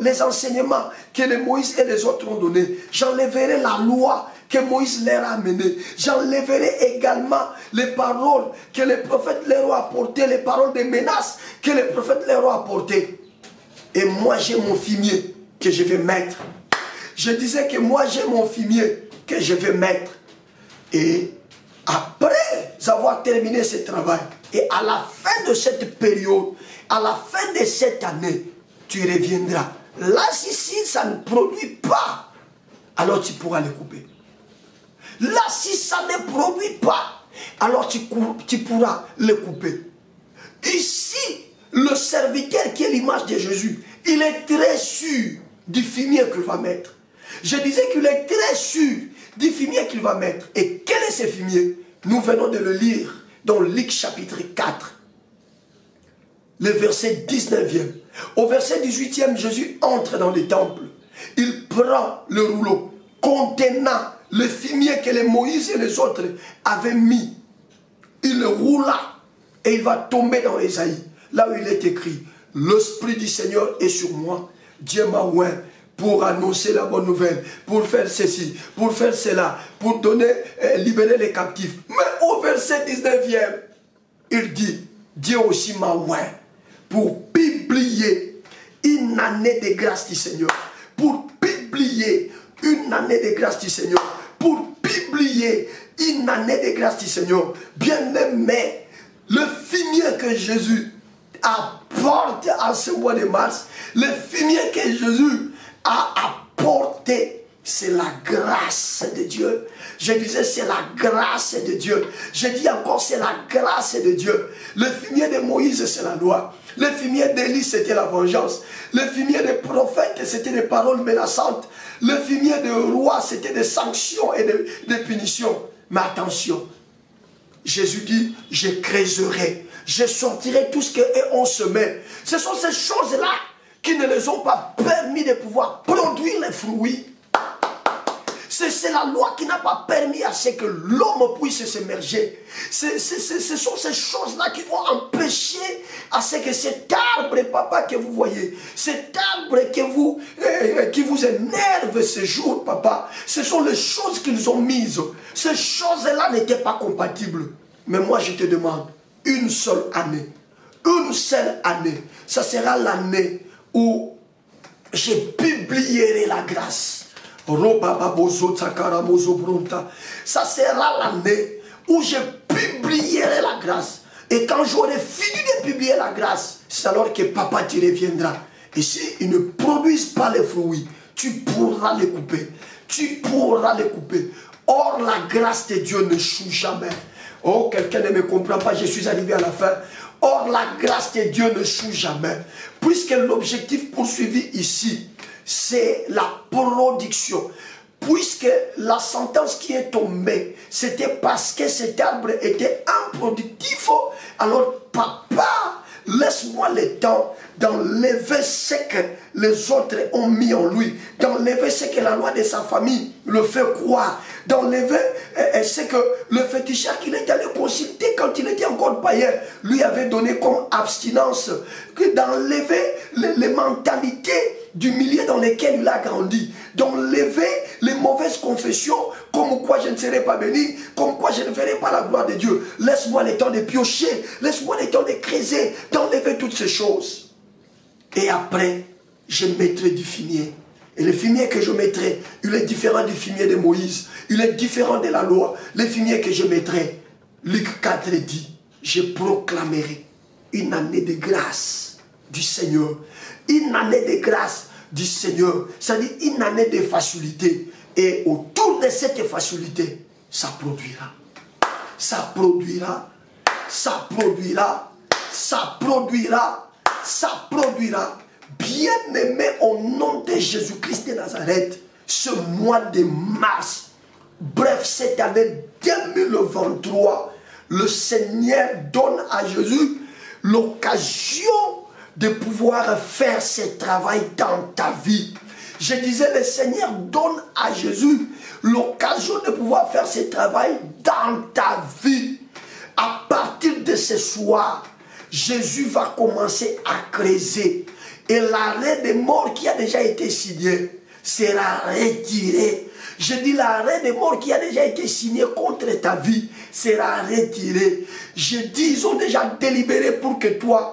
les enseignements que les Moïse et les autres ont donnés. J'enlèverai la loi que Moïse leur a amenée. J'enlèverai également les paroles que les prophètes leur ont apportées, les paroles de menaces que les prophètes leur ont apportées. Et moi j'ai mon fumier que je vais mettre. Je disais que moi j'ai mon fumier que je vais mettre. Et après avoir terminé ce travail, et à la fin de cette période, à la fin de cette année, tu reviendras. Là, si ça ne produit pas, alors tu pourras le couper. Là, si ça ne produit pas, alors tu pourras le couper. Ici, le serviteur qui est l'image de Jésus, il est très sûr du fumier qu'il va mettre. Je disais qu'il est très sûr du fumier qu'il va mettre. Et quel est ce fumier? Nous venons de le lire dans Luc chapitre 4, le verset 19e. Au verset 18e, Jésus entre dans le temple. Il prend le rouleau contenant le fumier que les Moïse et les autres avaient mis. Il le roula et il va tomber dans Ésaïe, là où il est écrit, l'Esprit du Seigneur est sur moi. Dieu m'a oint pour annoncer la bonne nouvelle, pour faire ceci, pour faire cela, pour donner, libérer les captifs. Mais au verset 19e, il dit, Dieu aussi m'a oint pour publier une année de grâce du Seigneur. Pour publier une année de grâce du Seigneur. Pour publier une année de grâce du Seigneur. Bien-aimé, le fumier que Jésus apporte à ce mois de mars, le fumier que Jésus a apporté, c'est la grâce de Dieu. Je disais, c'est la grâce de Dieu. Je dis encore, c'est la grâce de Dieu. Le fumier de Moïse, c'est la loi. Le fumier d'Élie, c'était la vengeance. Le fumier des prophètes, c'était des paroles menaçantes. Le fumier des rois, c'était des sanctions et des punitions. Mais attention, Jésus dit, je creuserai, je sortirai tout ce qu'on semait. Ce sont ces choses-là qui ne les ont pas permis de pouvoir produire les fruits. C'est la loi qui n'a pas permis à ce que l'homme puisse s'émerger. Ce sont ces choses-là qui ont empêché à ce que cet arbre, papa, que vous voyez, cet arbre qui vous énerve ce jour, papa, ce sont les choses qu'ils ont mises. Ces choses-là n'étaient pas compatibles. Mais moi, je te demande, une seule année, ça sera l'année où je publierai la grâce. Ça sera l'année où je publierai la grâce. Et quand j'aurai fini de publier la grâce, c'est alors que papa tu reviendras. Et s'ils ne produisent pas les fruits, tu pourras les couper. Tu pourras les couper. Or, la grâce de Dieu ne choue jamais. Oh, quelqu'un ne me comprend pas, je suis arrivé à la fin. Or, la grâce de Dieu ne choue jamais. Puisque l'objectif poursuivi ici, c'est la production. Puisque la sentence qui est tombée, c'était parce que cet arbre était improductif. Alors, papa, laisse-moi le temps d'enlever ce que les autres ont mis en lui, d'enlever ce que la loi de sa famille le fait croire, d'enlever ce que le féticheur qu'il est allé consulter quand il était encore païen lui avait donné comme abstinence, d'enlever les mentalités du milieu dans lequel il a grandi, d'enlever les mauvaises confessions, comme quoi je ne serai pas béni, comme quoi je ne verrai pas la gloire de Dieu. Laisse-moi le temps de piocher, laisse-moi le temps de creuser, d'enlever toutes ces choses. Et après, je mettrai du fumier. Et le fumier que je mettrai, il est différent du fumier de Moïse. Il est différent de la loi. Le fumier que je mettrai, Luc 4 dit, je proclamerai une année de grâce du Seigneur. Une année de grâce du Seigneur. C'est-à-dire une année de facilité. Et autour de cette facilité, ça produira. Ça produira. Ça produira. Ça produira. Ça produira. Bien-aimé au nom de Jésus-Christ de Nazareth, ce mois de mars Bref, cette année 2023, le Seigneur donne à Jésus l'occasion de pouvoir faire ce travail dans ta vie. Je disais, le Seigneur donne à Jésus l'occasion de pouvoir faire ce travail dans ta vie. À partir de ce soir, Jésus va commencer à creuser. Et l'arrêt de mort qui a déjà été signé sera retiré. Je dis l'arrêt de mort qui a déjà été signé contre ta vie sera retiré. Je dis, ils ont déjà délibéré pour que toi,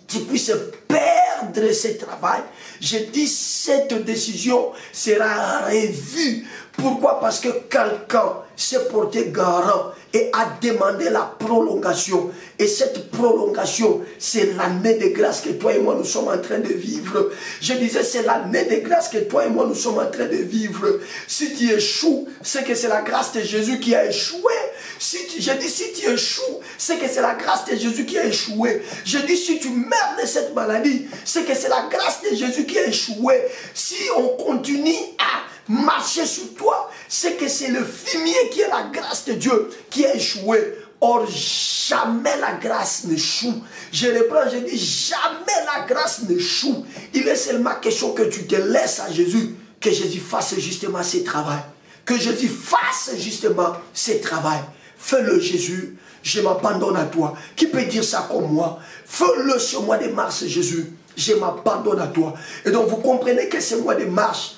tu puisses perdre ce travail. Je dis, cette décision sera revue. Pourquoi? Parce que quelqu'un s'est porté garant et a demandé la prolongation. Et cette prolongation, c'est l'année de grâce que toi et moi nous sommes en train de vivre. Je disais, c'est l'année de grâce que toi et moi nous sommes en train de vivre. Si tu échoues, c'est que c'est la grâce de Jésus qui a échoué. Je dis, si tu échoues, c'est que c'est la grâce de Jésus qui a échoué. Je dis, si tu meurs de cette maladie, c'est que c'est la grâce de Jésus qui a échoué. Si on continue à marcher sur toi, c'est que c'est le fumier qui est la grâce de Dieu qui a échoué. Or, jamais la grâce n'échoue. Je reprends, je dis, jamais la grâce n'échoue. Il est seulement question que tu te laisses à Jésus, que Jésus fasse justement ce travail. Que Jésus fasse justement ce travail. Fais-le, Jésus, je m'abandonne à toi. Qui peut dire ça comme moi? Fais-le ce mois de mars, Jésus, je m'abandonne à toi. Et donc, vous comprenez que ce mois de mars,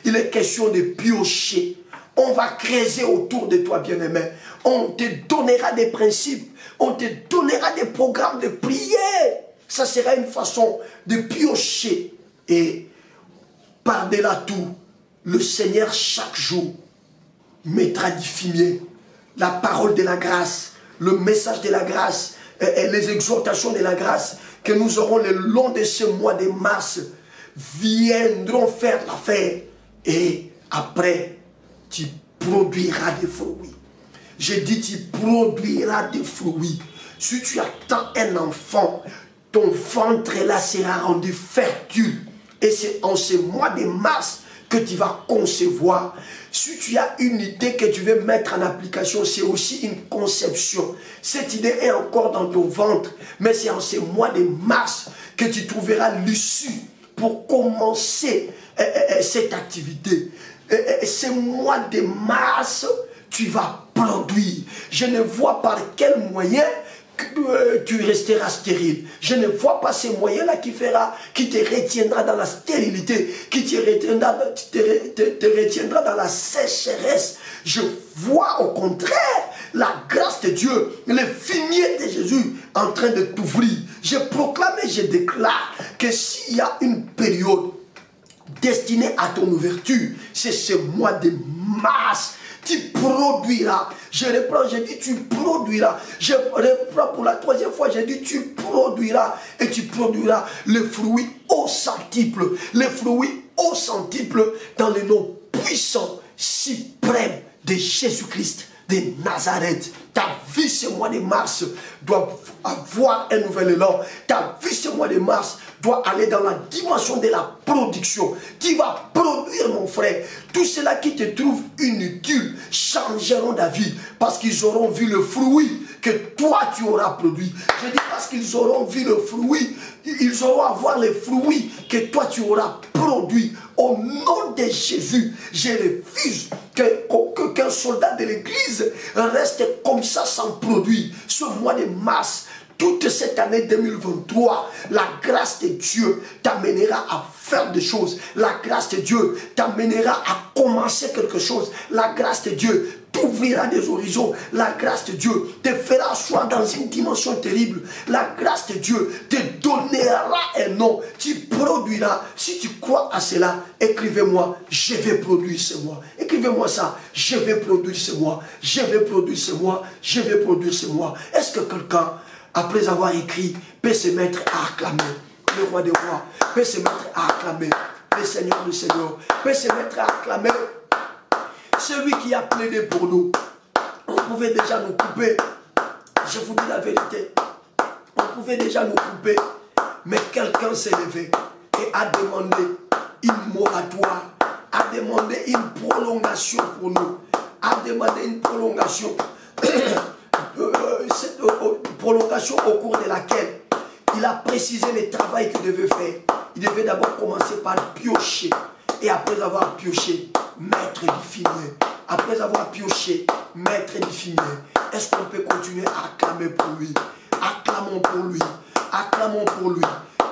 il est question de piocher. On va creuser autour de toi, bien-aimé. On te donnera des principes. On te donnera des programmes de prière. Ça sera une façon de piocher. Et par-delà tout, le Seigneur, chaque jour, mettra du fumier. La parole de la grâce, le message de la grâce, et les exhortations de la grâce que nous aurons le long de ce mois de mars viendront faire l'affaire. Et après, tu produiras des fruits. Je dis, tu produiras des fruits. Si tu attends un enfant, ton ventre là sera rendu fertile. Et c'est en ce mois de mars que tu vas concevoir. Si tu as une idée que tu veux mettre en application, c'est aussi une conception. Cette idée est encore dans ton ventre, mais c'est en ce mois de mars que tu trouveras l'issue pour commencer cette activité. Ce mois de mars, tu vas produire. Je ne vois par quel moyen tu resteras stérile. Je ne vois pas ces moyens-là qui te retiendra dans la stérilité, qui te retiendra dans la sécheresse. Je vois au contraire la grâce de Dieu, le fumier de Jésus en train de t'ouvrir. Je proclame et je déclare que s'il y a une période destinée à ton ouverture, c'est ce mois de mars. Tu produiras. Je reprends, je dis tu produiras. Je reprends pour la troisième fois, je dis tu produiras. Et tu produiras le fruit au centuple. Le fruit au centuple dans le nom puissant, suprême de Jésus-Christ de Nazareth. Ta vie ce mois de mars doit avoir un nouvel élan. Ta vie ce mois de mars doit aller dans la dimension de la production. Tu vas produire, mon frère. Tous ceux-là qui te trouvent inutiles changeront d'avis parce qu'ils auront vu le fruit que toi tu auras produit. Je dis parce qu'ils auront vu le fruit, ils auront à voir les fruits que toi tu auras produit. Au nom de Jésus, je refuse qu'un soldat de l'église reste comme ça sans produit. Ce mois de mars, toute cette année 2023, la grâce de Dieu t'amènera à faire des choses. La grâce de Dieu t'amènera à commencer quelque chose. La grâce de Dieu t'ouvrira des horizons. La grâce de Dieu te fera asseoir dans une dimension terrible. La grâce de Dieu te donnera un nom. Tu produiras. Si tu crois à cela, écrivez-moi, je vais produire ce mois. Écrivez-moi ça, je vais produire ce mois. Je vais produire ce mois. Je vais produire ce mois. Est-ce que quelqu'un, après avoir écrit, peut se mettre à acclamer le roi des rois, peut se mettre à acclamer le Seigneur du Seigneur, peut se mettre à acclamer celui qui a plaidé pour nous? On pouvait déjà nous couper, je vous dis la vérité, on pouvait déjà nous couper, mais quelqu'un s'est levé et a demandé une moratoire a demandé une prolongation pour nous. A demandé une prolongation. Cette prolongation au cours de laquelle il a précisé le travail qu'il devait faire. Il devait d'abord commencer par piocher. Et après avoir pioché, mettre du fumier. Après avoir pioché, mettre du fumier. Est-ce qu'on peut continuer à acclamer pour lui? Acclamons pour lui. Acclamons pour lui.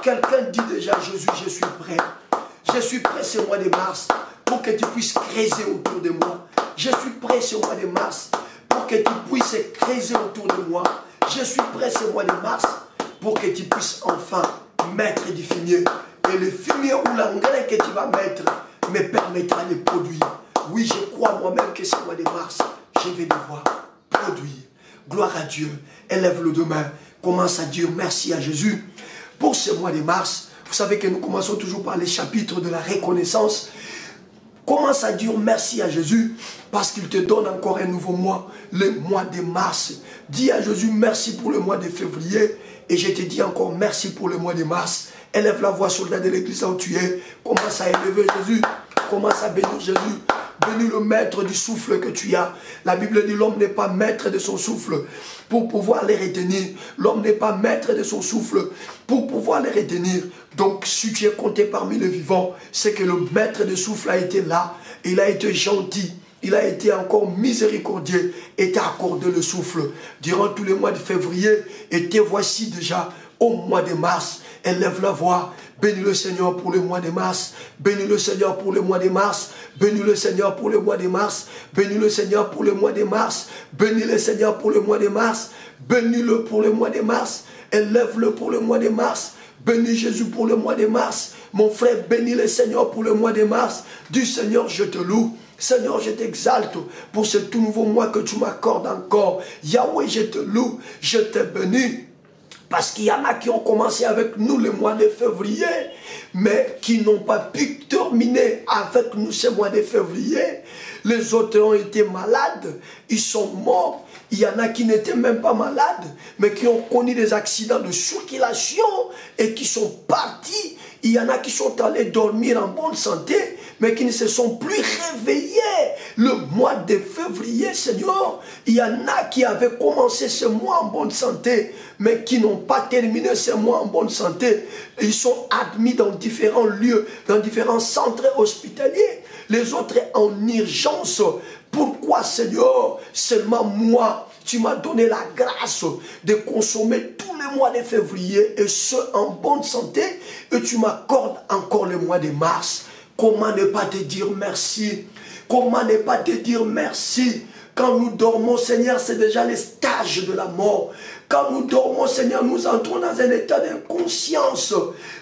Quelqu'un dit déjà, Jésus, je suis prêt. Je suis prêt ce mois de mars pour que tu puisses creuser autour de moi. Je suis prêt ce mois de mars pour que tu puisses creuser autour de moi. Je suis prêt ce mois de mars pour que tu puisses enfin mettre du fumier. Et le fumier ou l'engrais que tu vas mettre me permettra de produire. Oui, je crois moi-même que ce mois de mars, je vais devoir produire. Gloire à Dieu. Élève le demain. Commence à dire merci à Jésus pour ce mois de mars. Vous savez que nous commençons toujours par les chapitres de la reconnaissance. Commence à dire merci à Jésus parce qu'il te donne encore un nouveau mois, le mois de mars. Dis à Jésus merci pour le mois de février et je te dis encore merci pour le mois de mars. Élève la voix, soldat de l'église où tu es. Commence à élever Jésus. Commence à bénir Jésus. Bénis le maître du souffle que tu as. La Bible dit l'homme n'est pas maître de son souffle pour pouvoir les retenir. L'homme n'est pas maître de son souffle pour pouvoir les retenir. Donc si tu es compté parmi les vivants, c'est que le maître de souffle a été là. Il a été gentil. Il a été encore miséricordieux et t'a accordé le souffle durant tous les mois de février. Et te voici déjà au mois de mars. Élève la voix. Bénis le Seigneur pour le mois de mars. Bénis le Seigneur pour le mois de mars. Bénis le Seigneur pour le mois de mars. Bénis le Seigneur pour le mois de mars. Bénis le Seigneur pour le mois de mars. Bénis-le pour le mois de mars. Élève-le pour le mois de mars. Bénis Jésus pour le mois de mars. Mon frère, bénis le Seigneur pour le mois de mars. Du Seigneur, je te loue. Seigneur, je t'exalte pour ce tout nouveau mois que tu m'accordes encore. Yahweh, je te loue. Je te bénis. Parce qu'il y en a qui ont commencé avec nous le mois de février, mais qui n'ont pas pu terminer avec nous ce mois de février. Les autres ont été malades, ils sont morts. Il y en a qui n'étaient même pas malades, mais qui ont connu des accidents de circulation et qui sont partis. Il y en a qui sont allés dormir en bonne santé, mais qui ne se sont plus réveillés. Le mois de février, Seigneur, il y en a qui avaient commencé ce mois en bonne santé, mais qui n'ont pas terminé ce mois en bonne santé. Ils sont admis dans différents lieux, dans différents centres hospitaliers. Les autres en urgence. Pourquoi, Seigneur, seulement moi, tu m'as donné la grâce de consommer tous les mois de février et ce en bonne santé, et tu m'accordes encore le mois de mars. Comment ne pas te dire merci? Comment ne pas te dire merci? Quand nous dormons, Seigneur, c'est déjà le stage de la mort. Quand nous dormons, Seigneur, nous entrons dans un état d'inconscience.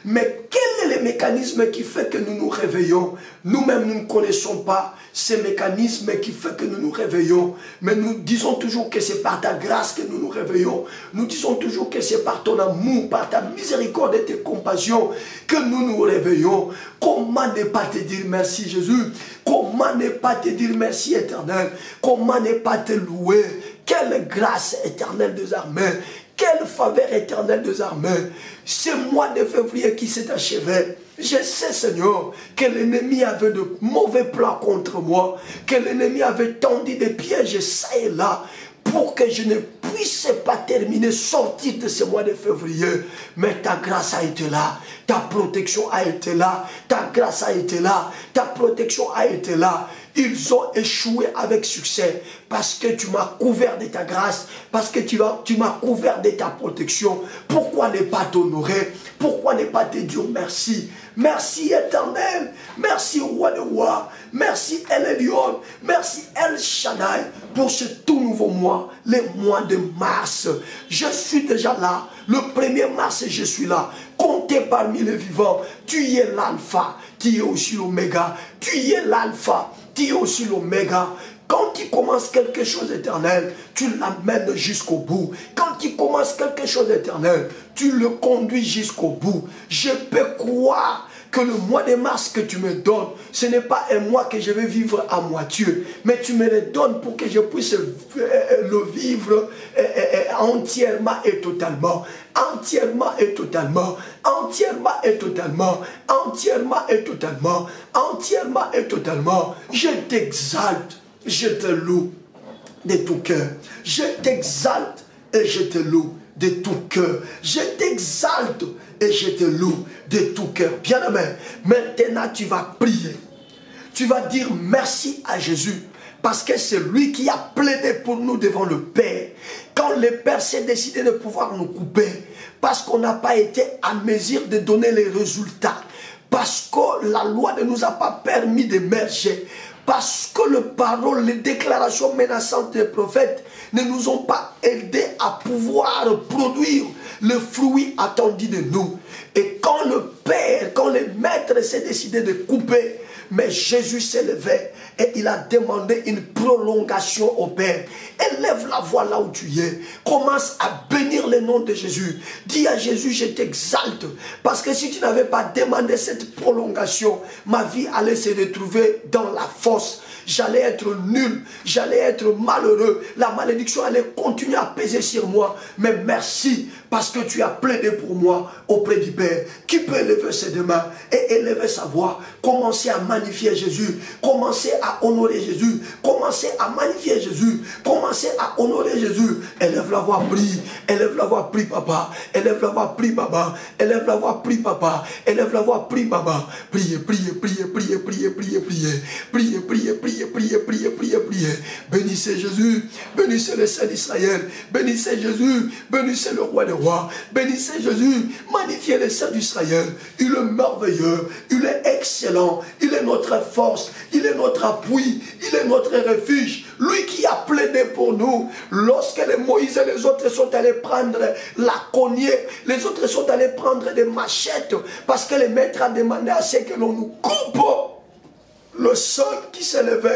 Mais quel est le mécanisme qui fait que nous nous réveillons? Nous-mêmes, nous ne connaissons pas ce mécanisme qui fait que nous nous réveillons. Mais nous disons toujours que c'est par ta grâce que nous nous réveillons. Nous disons toujours que c'est par ton amour, par ta miséricorde et tes compassions que nous nous réveillons. Comment ne pas te dire merci, Jésus? Comment ne pas te dire merci, Éternel? Comment ne pas te louer? Quelle grâce éternelle des armées, quelle faveur éternelle des armées. Ce mois de février qui s'est achevé, je sais, Seigneur, que l'ennemi avait de mauvais plans contre moi, que l'ennemi avait tendu des pièges ça et là, pour que je ne puisse pas terminer, sortir de ce mois de février. Mais ta grâce a été là, ta protection a été là, ta grâce a été là, ta protection a été là. Ils ont échoué avec succès parce que tu m'as couvert de ta grâce, parce que tu m'as couvert de ta protection. Pourquoi ne pas t'honorer? Pourquoi ne pas te dire merci? Merci Éternel, merci Roi de Rois, merci El Elyon, merci El Shaddai pour ce tout nouveau mois, le mois de mars. Je suis déjà là, le 1er mars je suis là, compté parmi les vivants. Tu es l'alpha, tu es aussi l'oméga, tu es l'alpha, tu es aussi l'oméga. Quand tu commences quelque chose d'éternel, tu l'amènes jusqu'au bout. Quand tu commences quelque chose d'éternel, tu le conduis jusqu'au bout. Je peux croire que le mois de mars que tu me donnes, ce n'est pas un mois que je vais vivre à moitié, mais tu me le donnes pour que je puisse le vivre entièrement et totalement, entièrement et totalement, entièrement et totalement, entièrement et totalement, entièrement et totalement. Je t'exalte, je te loue de tout cœur. Je t'exalte et je te loue de tout cœur. Je t'exalte et je te loue de tout cœur. Bien-aimé, maintenant tu vas prier. Tu vas dire merci à Jésus. Parce que c'est lui qui a plaidé pour nous devant le Père. Quand le Père s'est décidé de pouvoir nous couper, parce qu'on n'a pas été à mesure de donner les résultats, parce que la loi ne nous a pas permis d'émerger, parce que les paroles, les déclarations menaçantes des prophètes ne nous ont pas aidés à pouvoir produire le fruit attendu de nous. Et quand le Père, quand le Maître s'est décidé de couper, mais Jésus s'est levé et il a demandé une prolongation au Père. Élève la voix là où tu es. Commence à bénir le nom de Jésus. Dis à Jésus, je t'exalte. Parce que si tu n'avais pas demandé cette prolongation, ma vie allait se retrouver dans la fosse. J'allais être nul, j'allais être malheureux. La malédiction allait continuer à peser sur moi. Mais merci parce que tu as plaidé pour moi auprès du Père. Qui peut élever ses deux mains et élever sa voix? Commencez à magnifier Jésus. Commencez à honorer Jésus. Commencez à magnifier Jésus. Commencez à honorer Jésus. Élève la voix, prie. Élève la voix, prie papa. Élève la voix, prie maman. Élève la voix, prie papa. Élève la voix, prie maman. Priez, priez, priez, priez, priez, priez, priez. Priez, priez, priez, priez, priez, priez, priez. Bénissez Jésus. Bénissez le Saint d'Israël. Bénissez Jésus. Bénissez le roi des rois. Bénissez Jésus. Magnifiez le Saint d'Israël. Il est merveilleux. Il est excellent. Il est notre force. Il est notre appui. Il est notre refuge. Lui qui a plaidé pour nous. Lorsque les Moïse et les autres sont allés prendre la cognée, les autres sont allés prendre des machettes parce que le maître a demandé à ce que l'on nous coupe. Le seul qui s'est levé.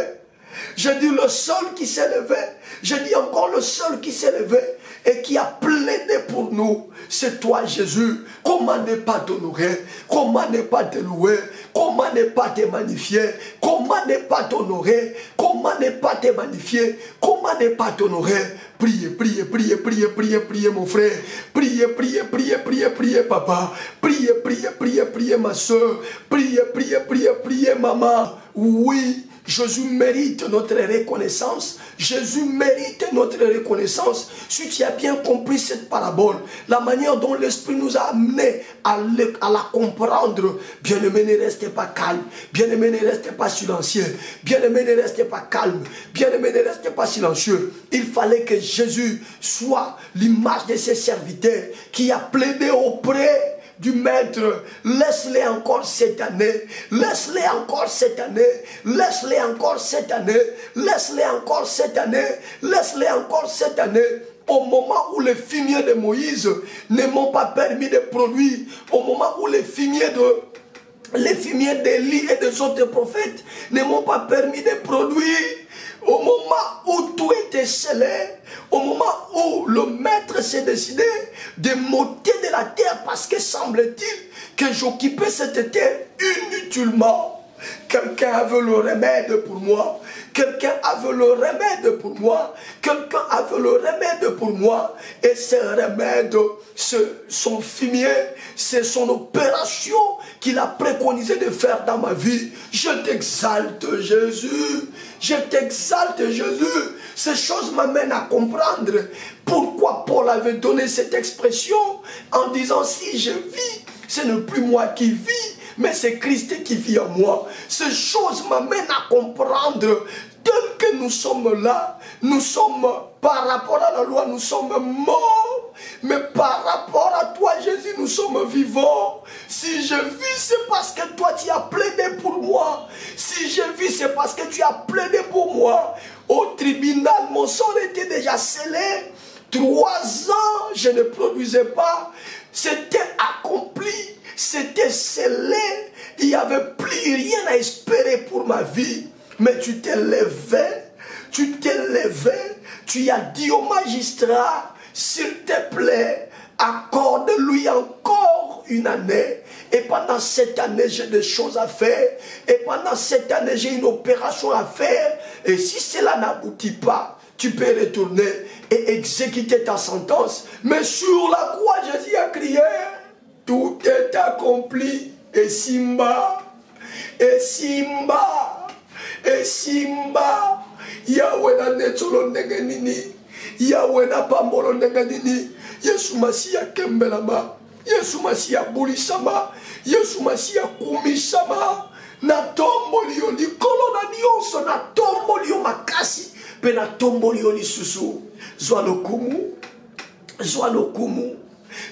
Je dis le seul qui s'est levé. Je dis encore le seul qui s'est levé et qui a plaidé pour nous. C'est toi Jésus. Comment ne pas t'honorer? Comment ne pas te louer? Comment ne pas te magnifier? Comment ne pas t'honorer? Comment ne pas te magnifier? Comment ne pas t'honorer? Priez, priez, priez, priez, priez, priez mon frère. Priez, priez, priez, priez, priez papa. Priez, priez, priez, priez ma soeur. Priez, priez, priez, priez maman. Oui. Jésus mérite notre reconnaissance. Jésus mérite notre reconnaissance. Si tu as bien compris cette parabole, la manière dont l'Esprit nous a amenés à la comprendre, bien-aimé, ne restez pas calme. Bien-aimé, ne restez pas silencieux. Bien-aimé, ne restez pas calme. Bien-aimé, ne restez pas silencieux. Il fallait que Jésus soit l'image de ses serviteurs qui a plaidé auprès du maître. Laisse-les encore cette année, laisse-les encore cette année, laisse-les encore cette année, laisse-les encore cette année, laisse-les encore cette année. Au moment où les fumiers de Moïse ne m'ont pas permis de produire, au moment où les fumiers d'Élie et des autres prophètes ne m'ont pas permis de produire, au moment où tout était scellé, au moment où le maître s'est décidé de m'ôter de la terre parce que semble-t-il que j'occupais cette terre inutilement. Quelqu'un avait le remède pour moi. Quelqu'un avait le remède pour moi. Quelqu'un avait le remède pour moi. Et ce remède, son fumier, c'est son opération qu'il a préconisé de faire dans ma vie. Je t'exalte, Jésus. Je t'exalte, Jésus. Ces choses m'amènent à comprendre pourquoi Paul avait donné cette expression en disant si je vis, ce n'est plus moi qui vis, mais c'est Christ qui vit en moi. Ces choses m'amènent à comprendre tel que nous sommes là, nous sommes par rapport à la loi, nous sommes morts. Mais par rapport à toi, Jésus, nous sommes vivants. Si je vis, c'est parce que toi, tu as plaidé pour moi. Si je vis, c'est parce que tu as plaidé pour moi. Au tribunal, mon sort était déjà scellé. 3 ans, je ne produisais pas. C'était accompli. C'était scellé. Il n'y avait plus rien à espérer pour ma vie. Mais tu t'es levé. Tu t'es levé. Tu as dit au magistrat, s'il te plaît, accorde-lui encore une année. Et pendant cette année, j'ai des choses à faire. Et pendant cette année, j'ai une opération à faire. Et si cela n'aboutit pas, tu peux retourner et exécuter ta sentence. Mais sur la croix, Jésus a crié, tout est accompli. Et Simba, et Simba, et Simba, Yahweh na netolo ndenge nini, Yahweh na pambolo ndenge nini, Yesu Masiya kembelama, Yesu Masiya bulisama, Yesu Masiya kumisama, na tomboli yo likolo na nyonso, na tomboli yo makasi, pe na tomboli yo lisusu. Zwa lokumu, zwa lokumu,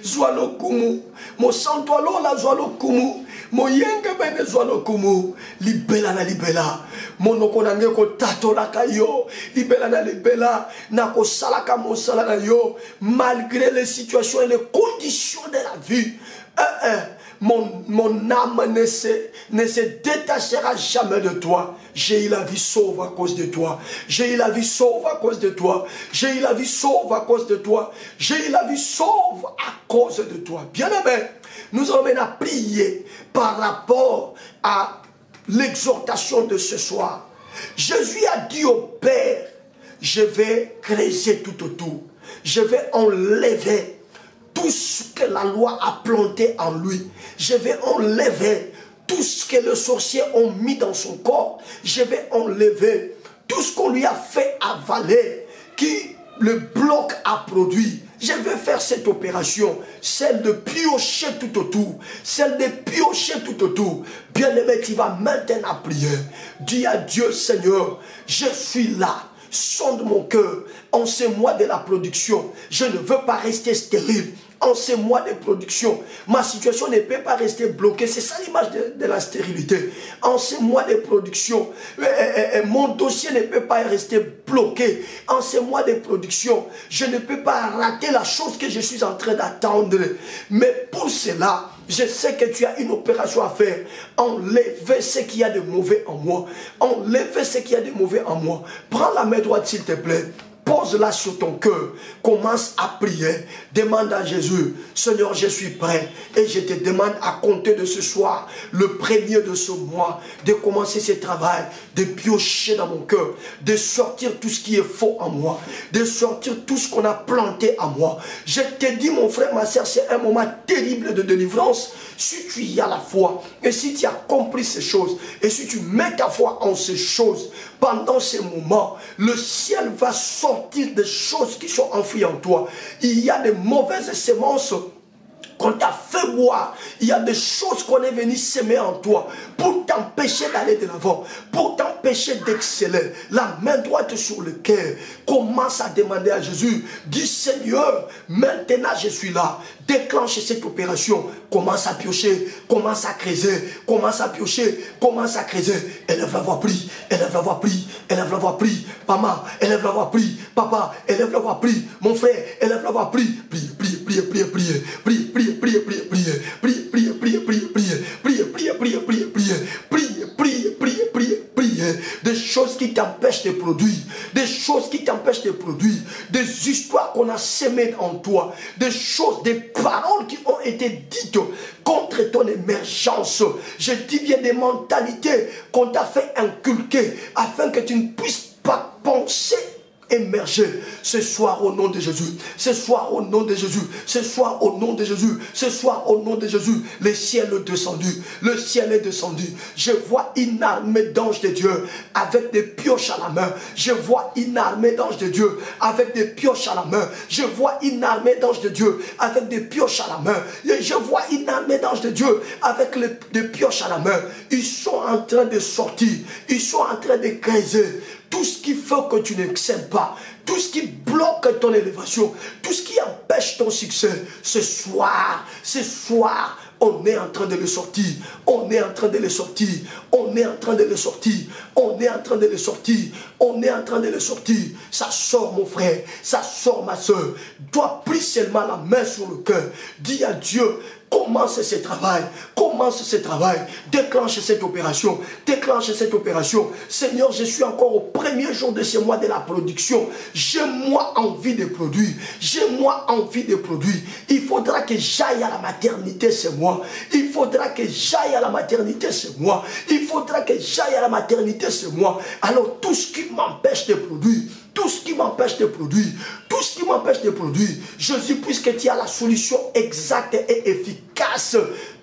zwa lokumu, mo santo alola zwa lokumu, mo yenge bene zwa lokumu, libela na libela, monoko na nge ko tatolaka yo, libela na libela, na ko salaka mo sala na yo, malgré les situations et les conditions de la vie. Mon âme ne se détachera jamais de toi. J'ai eu la vie sauve à cause de toi. J'ai eu la vie sauve à cause de toi. J'ai eu la vie sauve à cause de toi. J'ai eu la vie sauve à cause de toi. Bien-aimé, nous allons maintenant prier par rapport à l'exhortation de ce soir. Jésus a dit au Père, je vais creuser tout autour. Je vais enlever tout ce que la loi a planté en lui. Je vais enlever tout ce que les sorciers ont mis dans son corps. Je vais enlever tout ce qu'on lui a fait avaler, qui le bloc a produit. Je vais faire cette opération, celle de piocher tout autour, celle de piocher tout autour. Bien-aimé, tu vas maintenant prier. Dis à Dieu, Seigneur, je suis là. Sonde mon cœur en ces mois de la production. Je ne veux pas rester stérile. En ces mois de production, ma situation ne peut pas rester bloquée. C'est ça l'image de la stérilité. En ces mois de production, mon dossier ne peut pas rester bloqué. En ces mois de production, je ne peux pas rater la chose que je suis en train d'attendre. Mais pour cela, je sais que tu as une opération à faire. Enlever ce qu'il y a de mauvais en moi. Enlever ce qu'il y a de mauvais en moi. Prends la main droite s'il te plaît. Pose-la sur ton cœur. Commence à prier. Demande à Jésus, Seigneur, je suis prêt. Et je te demande à compter de ce soir, le premier de ce mois, de commencer ce travail, de piocher dans mon cœur, de sortir tout ce qui est faux en moi, de sortir tout ce qu'on a planté en moi. Je te dis, mon frère, ma soeur, c'est un moment terrible de délivrance. Si tu y as la foi, et si tu as compris ces choses, et si tu mets ta foi en ces choses, pendant ces moments, le ciel va sortir des choses qui sont enfouies en toi. Il y a des mauvaises semences qu'on t'a fait boire. Il y a des choses qu'on est venu semer en toi pour t'empêcher d'aller de l'avant, pour t'empêcher d'exceller. La main droite sur le cœur. Commence à demander à Jésus. Dis, Seigneur, maintenant je suis là. Déclenche cette opération. Commence à piocher, commence à creuser, commence à piocher, commence à creuser. Élève la voix, prie, élève la voix, prie, élève la voix, prie. Maman, élève la voix, prie. Papa, élève la voix, prie. Mon frère, élève la voix, prie. Prie, prie, prie, prie, prie, prie, prie, prie, prie, prie, prie, prie, prie, prie, prie, prie, prie, prie, prie, prie, des choses qui t'empêchent de produire, des choses qui t'empêchent de produire, des histoires qu'on a semées en toi, des choses, des paroles qui ont été dites contre ton émergence. Je dis bien des mentalités qu'on t'a fait inculquer afin que tu ne puisses pas penser émerger. Ce soir au nom de Jésus, ce soir au nom de Jésus, ce soir au nom de Jésus, ce soir au nom de Jésus, le ciel est descendu, le ciel est descendu. Je vois une armée d'anges de Dieu avec des pioches à la main. Je vois une armée d'anges de Dieu avec des pioches à la main. Je vois une armée d'anges de Dieu avec des pioches à la main. Et je vois une armée d'anges de Dieu avec des pioches à la main. Ils sont en train de sortir, ils sont en train de creuser. Tout ce qui fait que tu n'excelles pas, tout ce qui bloque ton élévation, tout ce qui empêche ton succès, ce soir, on est en train de le sortir, on est en train de le sortir, on est en train de le sortir, on est en train de le sortir, on est en train de le sortir. Ça sort mon frère, ça sort ma soeur. Toi, prie seulement la main sur le cœur. Dis à Dieu, commence ce travail, commence ce travail, déclenche cette opération, déclenche cette opération. Seigneur, je suis encore au premier jour de ce mois de la production. J'ai moi envie de produire, j'ai moi envie de produire. Il faudra que j'aille à la maternité ce mois, il faudra que j'aille à la maternité ce mois, il faudra que j'aille à la maternité ce mois. Alors tout ce qui m'empêche de produire, tout ce qui m'empêche de produire, tout ce qui m'empêche de produire, Jésus, puisque tu as la solution exacte et efficace,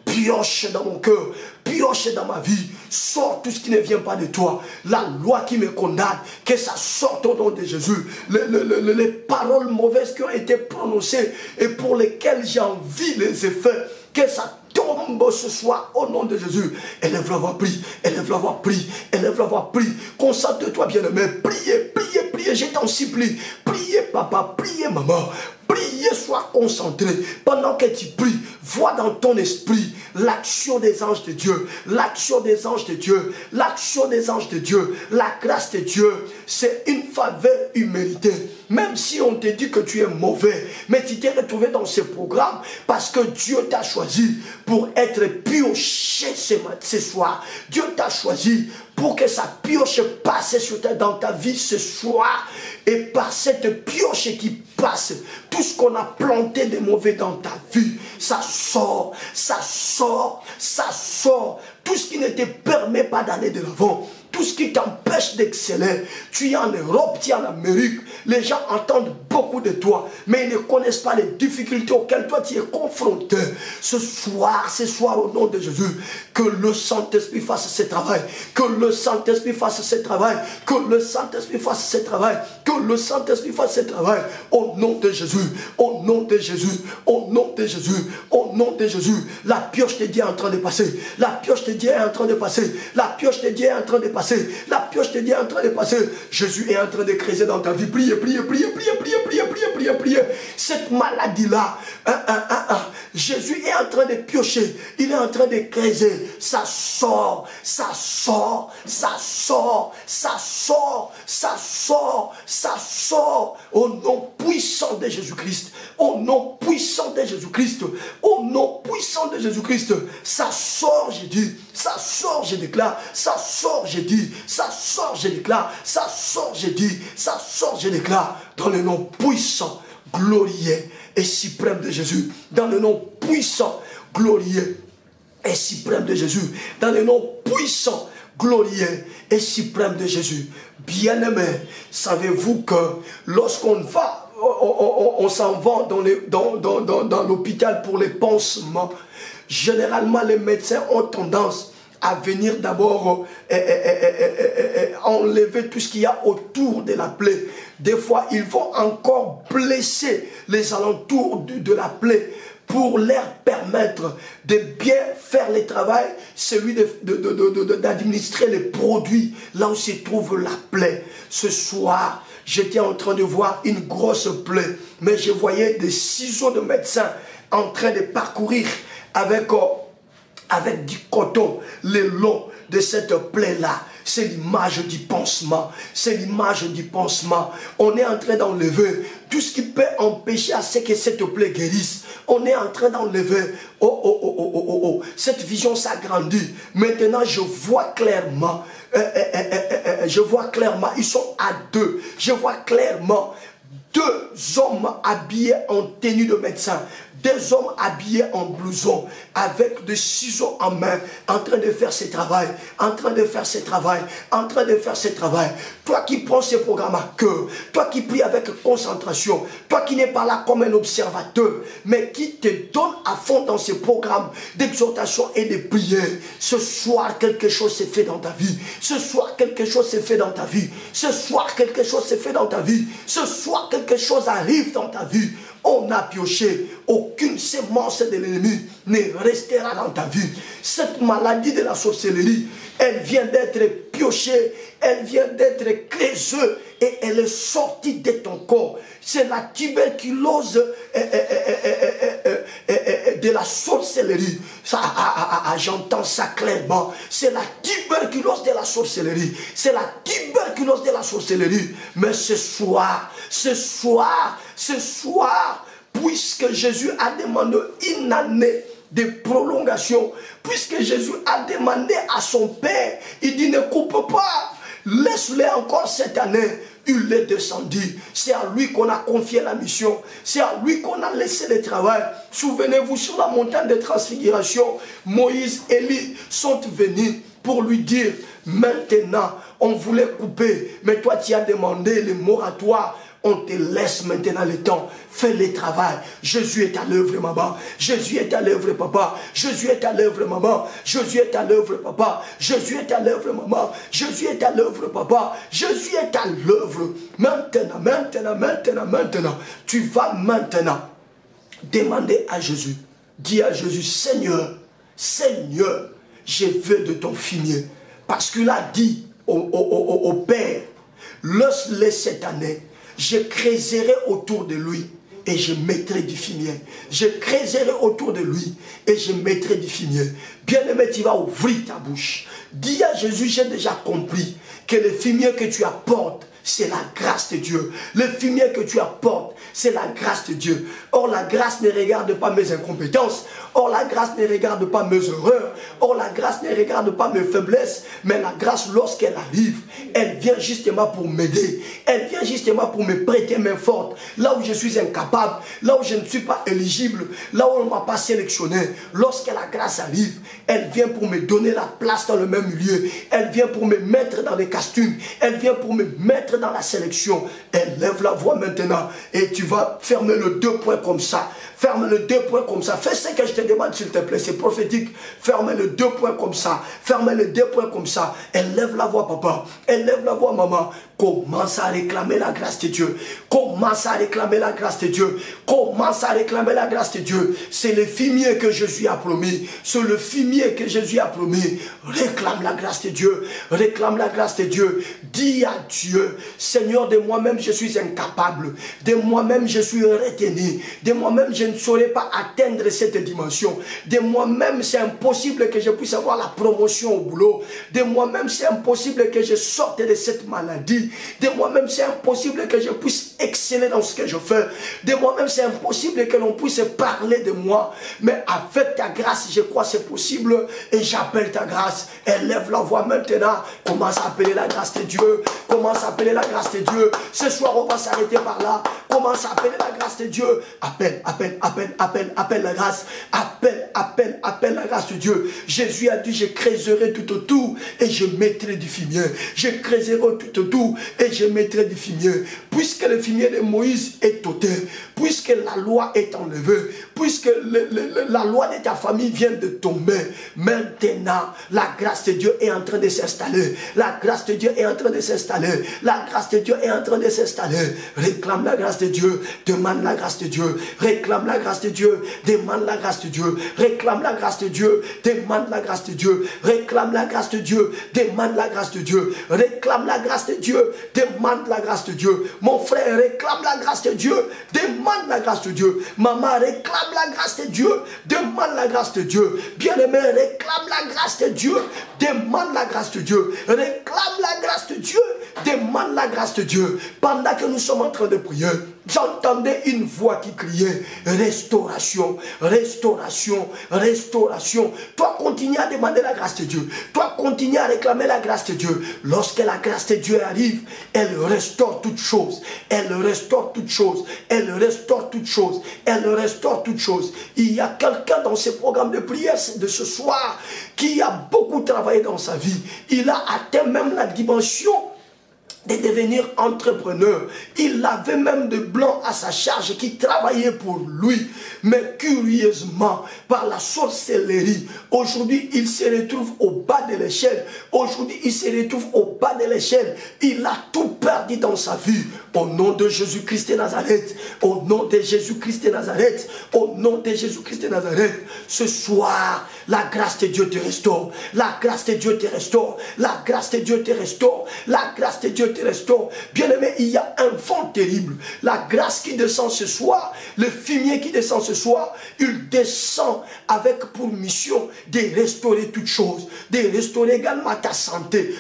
pioche dans mon cœur, pioche dans ma vie, sors tout ce qui ne vient pas de toi, la loi qui me condamne, que ça sorte au nom de Jésus, les paroles mauvaises qui ont été prononcées et pour lesquelles j'ai envie les effets, que ça tombe ce soir au nom de Jésus. Élève la voix, prie, élève la voix, prie, élève la voix, prie, concentre-toi bien-aimé, priez, priez, priez, je t'en supplie, priez papa, priez maman, priez, sois concentré. Pendant que tu pries, vois dans ton esprit l'action des anges de Dieu, l'action des anges de Dieu, l'action des anges de Dieu, la grâce de Dieu. C'est une faveur imméritée. Même si on te dit que tu es mauvais, mais tu t'es retrouvé dans ce programme parce que Dieu t'a choisi pour être pioché ce soir. Dieu t'a choisi pour que sa pioche passe dans ta vie ce soir. Et par cette pioche qui passe, tout ce qu'on a planté de mauvais dans ta vie, ça sort, ça sort, ça sort. Tout ce qui ne te permet pas d'aller de l'avant, tout ce qui t'empêche d'exceller. Tu es en Europe, tu es en Amérique. Les gens entendent beaucoup de toi, mais ils ne connaissent pas les difficultés auxquelles toi tu es confronté. Ce soir au nom de Jésus, que le Saint-Esprit fasse ce travail. Que le Saint-Esprit fasse ce travail. Que le Saint-Esprit fasse ce travail. Que le Saint-Esprit fasse ce travail. Au nom de Jésus. Au nom de Jésus. Au nom de Jésus. Au nom de Jésus. La pioche de Dieu est en train de passer. La pioche de Dieu est en train de passer. La pioche de Dieu est en train de passer. La pioche de Dieu est en train de passer. Jésus est en train de creuser dans ta vie. Priez, priez, priez, priez, priez, priez, priez, priez, priez. Cette maladie-là, Jésus est en train de piocher. Il est en train de creuser. Ça sort, ça sort, ça sort, ça sort, ça sort, ça sort. Au nom puissant de Jésus-Christ. Au nom puissant de Jésus-Christ. Au nom puissant de Jésus-Christ. Ça sort, j'ai dit. Ça sort, je déclare. Ça sort, j'ai dit. Ça sort, je déclare. Ça sort, j'ai dit. Ça sort, je déclare. Dans le nom puissant, glorieux et suprême de Jésus. Dans le nom puissant, glorieux et suprême de Jésus. Dans le nom puissant, glorieux et suprême de Jésus. Bien-aimé, savez-vous que lorsqu'on va, on s'en va dans l'hôpital pour les pansements, généralement les médecins ont tendance à venir d'abord enlever tout ce qu'il y a autour de la plaie. Des fois, ils vont encore blesser les alentours de la plaie pour leur permettre de bien faire le travail, celui d'administrer les produits là où se trouve la plaie. Ce soir, j'étais en train de voir une grosse plaie, mais je voyais des ciseaux de médecins en train de parcourir avec du coton le long de cette plaie-là. C'est l'image du pansement. C'est l'image du pansement. On est en train d'enlever tout ce qui peut empêcher à ce que cette plaie guérisse. On est en train d'enlever. Cette vision s'agrandit. Maintenant, je vois clairement. Je vois clairement. Ils sont à deux. Je vois clairement deux hommes habillés en tenue de médecin. Des hommes habillés en blouson, avec des ciseaux en main, en train de faire ce travail, en train de faire ce travail, en train de faire ce travail. Toi qui prends ce programme à cœur, toi qui pries avec concentration, toi qui n'es pas là comme un observateur, mais qui te donne à fond dans ce programme d'exhortation et de prière. Ce soir, quelque chose s'est fait dans ta vie. Ce soir, quelque chose s'est fait dans ta vie. Ce soir, quelque chose s'est fait dans ta vie. Ce soir, quelque chose arrive dans ta vie. On a pioché, aucune semence de l'ennemi ne restera dans ta vie. Cette maladie de la sorcellerie, elle vient d'être piochée, elle vient d'être creusée et elle est sortie de ton corps. C'est la tuberculose de la sorcellerie. J'entends ça clairement. C'est la tuberculose de la sorcellerie. C'est la tuberculose de la sorcellerie. Mais ce soir, puisque Jésus a demandé une année de prolongation, puisque Jésus a demandé à son Père, il dit ne coupe pas, laisse-le encore cette année. Il est descendu. C'est à lui qu'on a confié la mission. C'est à lui qu'on a laissé le travail. Souvenez-vous, sur la montagne de transfiguration, Moïse et Élie sont venus pour lui dire, maintenant, on voulait couper, mais toi tu as demandé le moratoire. On te laisse maintenant le temps. Fais le travail. Jésus est à l'œuvre, maman. Jésus est à l'œuvre, papa. Jésus est à l'œuvre, maman. Jésus est à l'œuvre, papa. Jésus est à l'œuvre, maman. Jésus est à l'œuvre, papa. Jésus est à l'œuvre. Maintenant, maintenant, maintenant, maintenant. Tu vas maintenant demander à Jésus. Dis à Jésus, Seigneur, Seigneur, je veux de ton fumier. Parce qu'il a dit au Père, laisse-le cette année. Je creuserai autour de lui et je mettrai du fumier. Je creuserai autour de lui et je mettrai du fumier. Bien-aimé, tu vas ouvrir ta bouche. Dis à Jésus, j'ai déjà compris que le fumier que tu apportes, c'est la grâce de Dieu. Le fumier que tu apportes, c'est la grâce de Dieu. Or, la grâce ne regarde pas mes incompétences. Or, la grâce ne regarde pas mes erreurs. Or, la grâce ne regarde pas mes faiblesses. Mais la grâce, lorsqu'elle arrive, elle vient justement pour m'aider. Elle vient justement pour me prêter main forte. Là où je suis incapable, là où je ne suis pas éligible, là où on ne m'a pas sélectionné. Lorsque la grâce arrive, elle vient pour me donner la place dans le même milieu. Elle vient pour me mettre dans les costumes. Elle vient pour me mettre dans la sélection. Elle lève la voix maintenant et tu vas fermer le 2 points comme ça. Ferme le 2 points comme ça. Fais ce que je te demande s'il te plaît. C'est prophétique. Ferme le 2 points comme ça. Ferme le 2 points comme ça. Elle lève la voix papa. Elle lève la voix maman. Commence à réclamer la grâce de Dieu. Commence à réclamer la grâce de Dieu. Commence à réclamer la grâce de Dieu. C'est le fumier que Jésus a promis. C'est le fumier que Jésus a promis. Réclame la grâce de Dieu. Réclame la grâce de Dieu. Dis à Dieu, Seigneur, de moi-même je suis incapable. De moi-même je suis retenu. De moi-même je ne saurais pas atteindre cette dimension. De moi-même c'est impossible que je puisse avoir la promotion au boulot. De moi-même c'est impossible que je sorte de cette maladie. De moi-même c'est impossible que je puisse exceller dans ce que je fais. De moi-même c'est impossible que l'on puisse parler de moi. Mais avec ta grâce je crois c'est possible. Et j'appelle ta grâce. Élève la voix maintenant. Commence à appeler la grâce de Dieu. Commence à appeler la grâce de Dieu. Ce soir on va s'arrêter par là. Commence à appeler la grâce de Dieu. Appelle la grâce. Appelle la grâce de Dieu. Jésus a dit, je creuserai tout autour et je mettrai du fumier. Je creuserai tout autour et je mettrai du fumier. Puisque le fumier de Moïse est ôté, puisque la loi est enlevée, puisque la loi de ta famille vient de tomber, maintenant, la grâce de Dieu est en train de s'installer. La grâce de Dieu est en train de s'installer. La grâce de Dieu est en train de s'installer. Réclame la grâce de Dieu. Demande la grâce de Dieu. Réclame la grâce de Dieu. Demande la grâce de Dieu. Réclame la grâce de Dieu. Demande la grâce de Dieu. Réclame la grâce de Dieu. Demande la grâce de Dieu. Réclame la grâce de Dieu. Demande la grâce de Dieu. Mon frère, réclame la grâce de Dieu. Demande la grâce de Dieu. Maman, réclame la grâce de Dieu. Demande la grâce de Dieu. Bien-aimé, réclame la grâce de Dieu. Demande la grâce de Dieu. Réclame la grâce de Dieu. Demande la grâce de Dieu. Pendant que nous sommes en train de prier, j'entendais une voix qui criait restauration, restauration, restauration. Toi, continue à demander la grâce de Dieu. Toi, continue à réclamer la grâce de Dieu. Lorsque la grâce de Dieu arrive, elle restaure toutes choses. Elle restaure toutes choses. Elle restaure toutes choses. Elle restaure toutes choses. Il y a quelqu'un dans ce programme de prière de ce soir qui a beaucoup travaillé dans sa vie. Il a atteint même la dimension de devenir entrepreneur. Il avait même des blancs à sa charge qui travaillaient pour lui. Mais curieusement, par la sorcellerie, aujourd'hui, il se retrouve au bas de l'échelle. Aujourd'hui, il se retrouve au bas de l'échelle. Il a tout perdu dans sa vie. Au nom de Jésus-Christ de Nazareth. Au nom de Jésus-Christ de Nazareth. Au nom de Jésus-Christ de Nazareth. Ce soir, la grâce de Dieu te restaure. La grâce de Dieu te restaure. La grâce de Dieu te restaure. La grâce de Dieu te restaure. Bien-aimé, il y a un vent terrible. La grâce qui descend ce soir, le fumier qui descend ce soir, il descend avec pour mission de restaurer toutes choses, de restaurer également ta santé.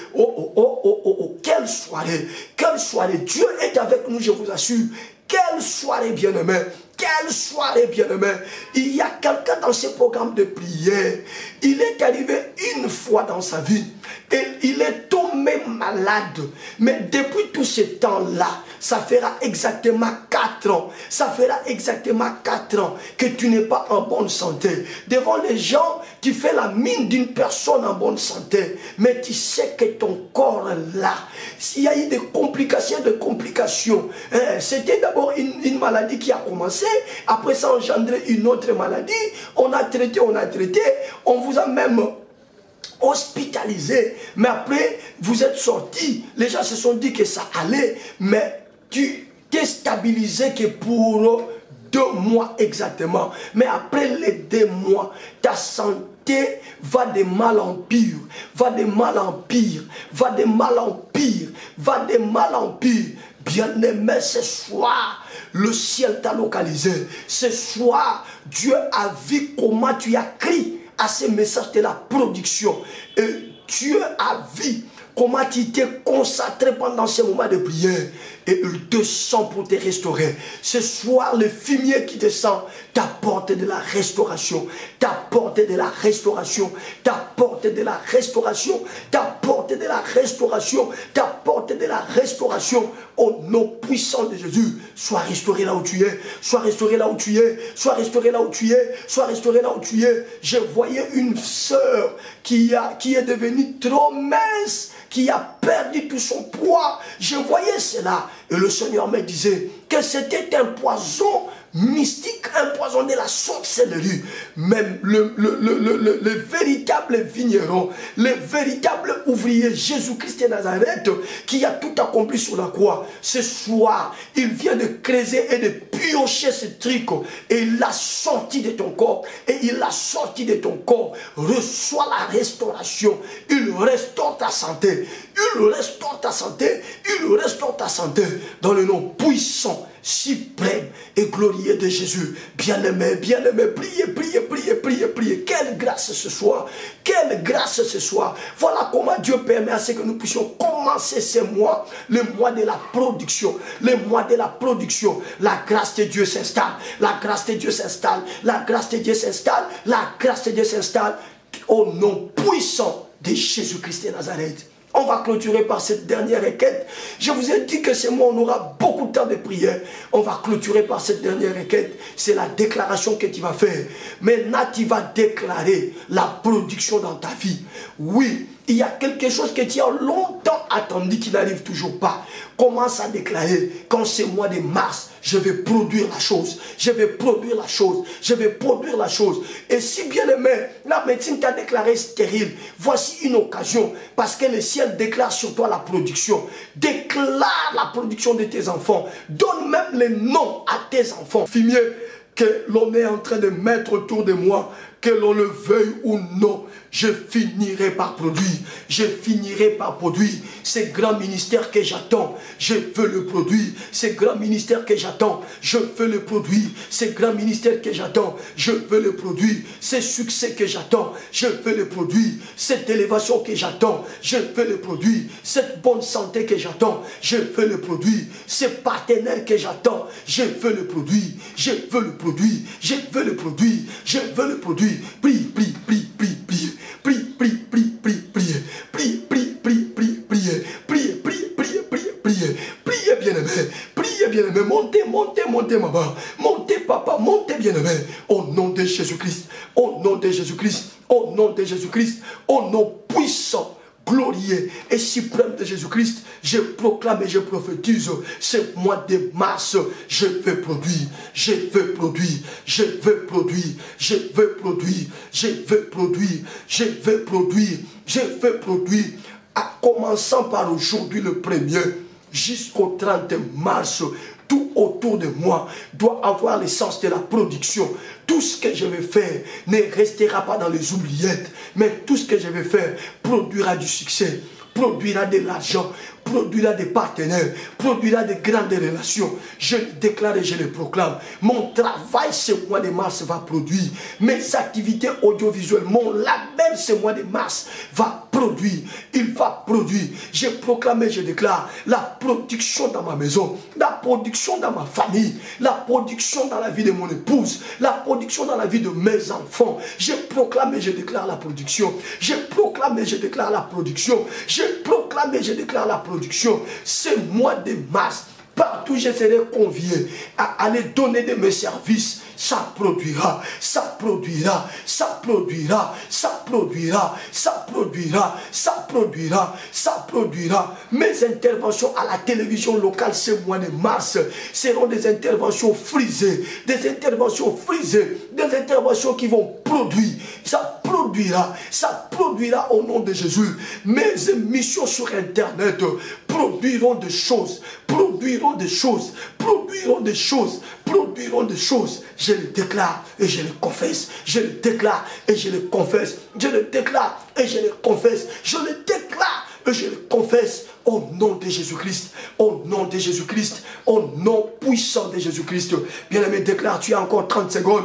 Quelle soirée, quelle soirée. Dieu est avec nous, je vous assure. Quelle soirée, bien-aimé. quelle soirée, bien-aimé. Il y a quelqu'un dans ce programme de prière. Il est arrivé une fois dans sa vie et il est tombé malade. Mais depuis tout ce temps-là, ça fera exactement 4 ans. Ça fera exactement 4 ans que tu n'es pas en bonne santé. Devant les gens, tu fais la mine d'une personne en bonne santé. Mais tu sais que ton corps là, s'il y a eu des complications, c'était d'abord une maladie qui a commencé. Après ça a engendré une autre maladie. On a traité. On vous a même hospitalisé. Mais après, vous êtes sortis. Les gens se sont dit que ça allait. Mais tu t'es stabilisé que pour 2 mois exactement. Mais après les 2 mois, ta santé va de mal en pire. Va de mal en pire. Va de mal en pire. Va de mal en pire. Bien-aimé, ce soir, le ciel t'a localisé. Ce soir, Dieu a vu comment tu as crié à ce message de la production. Et Dieu a vu comment tu t'es concentré pendant ce moment de prière. Et il descend pour te restaurer. Ce soir, le fumier qui descend t'apporte de la restauration. T'apporte de la restauration. T'apporte de la restauration. T'apporte de la restauration. T'apporte de la restauration. Au nom puissant de Jésus, sois restauré là où tu es. Sois restauré là où tu es. Sois restauré là où tu es. Sois restauré là où tu es. Je voyais une sœur qui est devenue trop mince, qui a perdu tout son poids. Je voyais cela. Et le Seigneur me disait que c'était un poison mystique, un poison de la sorcellerie. Même le véritable vigneron, le véritable ouvrier, Jésus-Christ de Nazareth, qui a tout accompli sur la croix. Ce soir, il vient de creuser et de piocher ce truc. Et il l'a sorti de ton corps. Et il l'a sorti de ton corps. Reçois la restauration. Il restaure ta santé. Il restaure ta santé. Il restaure ta santé. Dans le nom puissant, suprême et glorieux de Jésus. Bien-aimé, priez. Quelle grâce ce soir. Quelle grâce ce soir. Voilà comment Dieu permet à ce que nous puissions commencer ce mois, le mois de la production. Le mois de la production. La grâce de Dieu s'installe. La grâce de Dieu s'installe. La grâce de Dieu s'installe. La grâce de Dieu s'installe. Au nom puissant de Jésus-Christ de Nazareth. On va clôturer par cette dernière requête. Je vous ai dit que ce mois, on aura beaucoup de temps de prière. On va clôturer par cette dernière requête. C'est la déclaration que tu vas faire. Maintenant, tu vas déclarer la production dans ta vie. Oui, il y a quelque chose que tu as longtemps attendu qui n'arrive toujours pas. Commence à déclarer qu'en ce mois de mars, je vais produire la chose. Je vais produire la chose. Je vais produire la chose. Et si bien aimé, la médecine t'a déclaré stérile, voici une occasion. Parce que le ciel déclare sur toi la production. Déclare la production de tes enfants. Donne même les noms à tes enfants. Fumier que l'on est en train de mettre autour de moi, que l'on le veuille ou non, je finirai par produire. Je finirai par produire. Ces grands ministères que j'attends, je veux le produire. Ces grands ministères que j'attends, je veux le produire. Ces grands ministères que j'attends, je veux le produire. Ces succès que j'attends, je veux le produire. Cette élévation que j'attends, je veux le produire. Cette bonne santé que j'attends, je veux le produire. Ces partenaires que j'attends, je veux le produire. Je veux le produire. Je veux le produire. Je veux le produire. Prie. Priez, bien-aimé. Montez, maman. Montez, papa. Montez, bien-aimé. Au nom de Jésus-Christ. Au nom de Jésus-Christ. Au nom de Jésus-Christ. Au nom puissant, glorieux et suprême de Jésus-Christ, je proclame et je prophétise ce mois de mars, je veux produire, je veux produire, je veux produire, je veux produire, je veux produire, je veux produire, je veux produire, à commençant par aujourd'hui le 1er jusqu'au 30 mars. Tout autour de moi doit avoir le sens de la production. Tout ce que je vais faire ne restera pas dans les oubliettes, mais tout ce que je vais faire produira du succès, produira de l'argent, produira des partenaires, produira des grandes relations. Je le déclare et je le proclame. Mon travail ce mois de mars va produire. Mes activités audiovisuelles, mon label ce mois de mars va produire. Il va produire. Je proclame et je déclare la production dans ma maison, la production dans ma famille, la production dans la vie de mon épouse, la production dans la vie de mes enfants. Je proclame et je déclare la production. Je proclame et je déclare la production. Je proclame et je déclare la production. Ce mois de mars, partout je serai convié à aller donner de mes services. Ça produira, ça produira, ça produira, ça produira, ça produira, ça produira, ça produira. Mes interventions à la télévision locale ce mois de mars seront des interventions frisées, des interventions frisées, des interventions qui vont produire. Ça produira au nom de Jésus. Mes émissions sur Internet produiront des choses, produiront des choses, produiront des choses, produiront des choses. Je le déclare et je le confesse. Je le déclare et je le confesse. Je le déclare et je le confesse. Je le déclare et je le confesse au nom de Jésus-Christ. Au nom de Jésus-Christ. Au nom puissant de Jésus-Christ. Bien-aimé, déclare, tu as encore 30 secondes.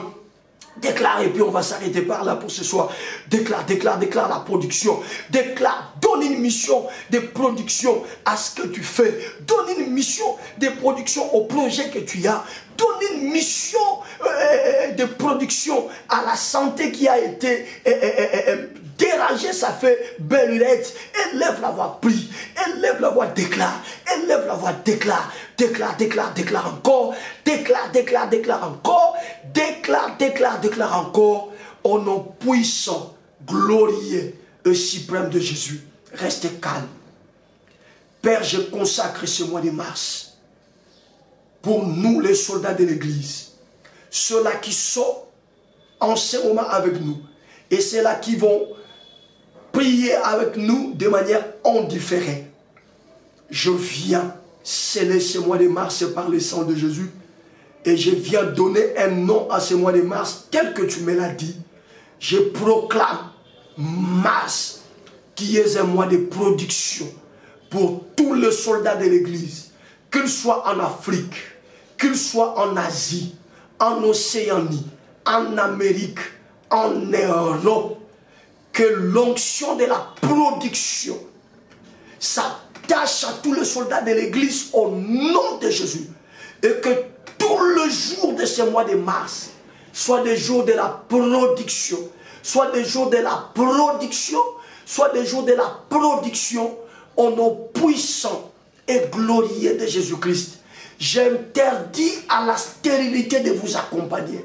Déclare et puis on va s'arrêter par là pour ce soir. Déclare la production. Déclare, donne une mission de production à ce que tu fais. Donne une mission de production au projet que tu as. Donne une mission de production à la santé qui a été dérangée. Ça fait belle lurette. Élève la voix, prie. Élève la voix, déclare. Élève la voix, déclare. Déclare encore. Déclare encore. Déclare encore. Au nom puissant, glorieux et suprême de Jésus. Reste calme. Père, je consacre ce mois de mars pour nous, les soldats de l'église, ceux-là qui sont en ce moment avec nous, et ceux-là qui vont prier avec nous de manière indifférente. Je viens sceller ce mois de mars par le sang de Jésus, et je viens donner un nom à ce mois de mars, tel que tu me l'as dit. Je proclame mars, qui est un mois de production pour tous les soldats de l'église, qu'ils soient en Afrique, qu'ils soient en Asie, en Océanie, en Amérique, en Europe, que l'onction de la production s'attache à tous les soldats de l'église au nom de Jésus. Et que tout le jour de ce mois de mars soit des jours de la production, soit des jours de la production, soit des jours de la production au nom puissant et glorieux de Jésus-Christ. J'interdis à la stérilité de vous accompagner.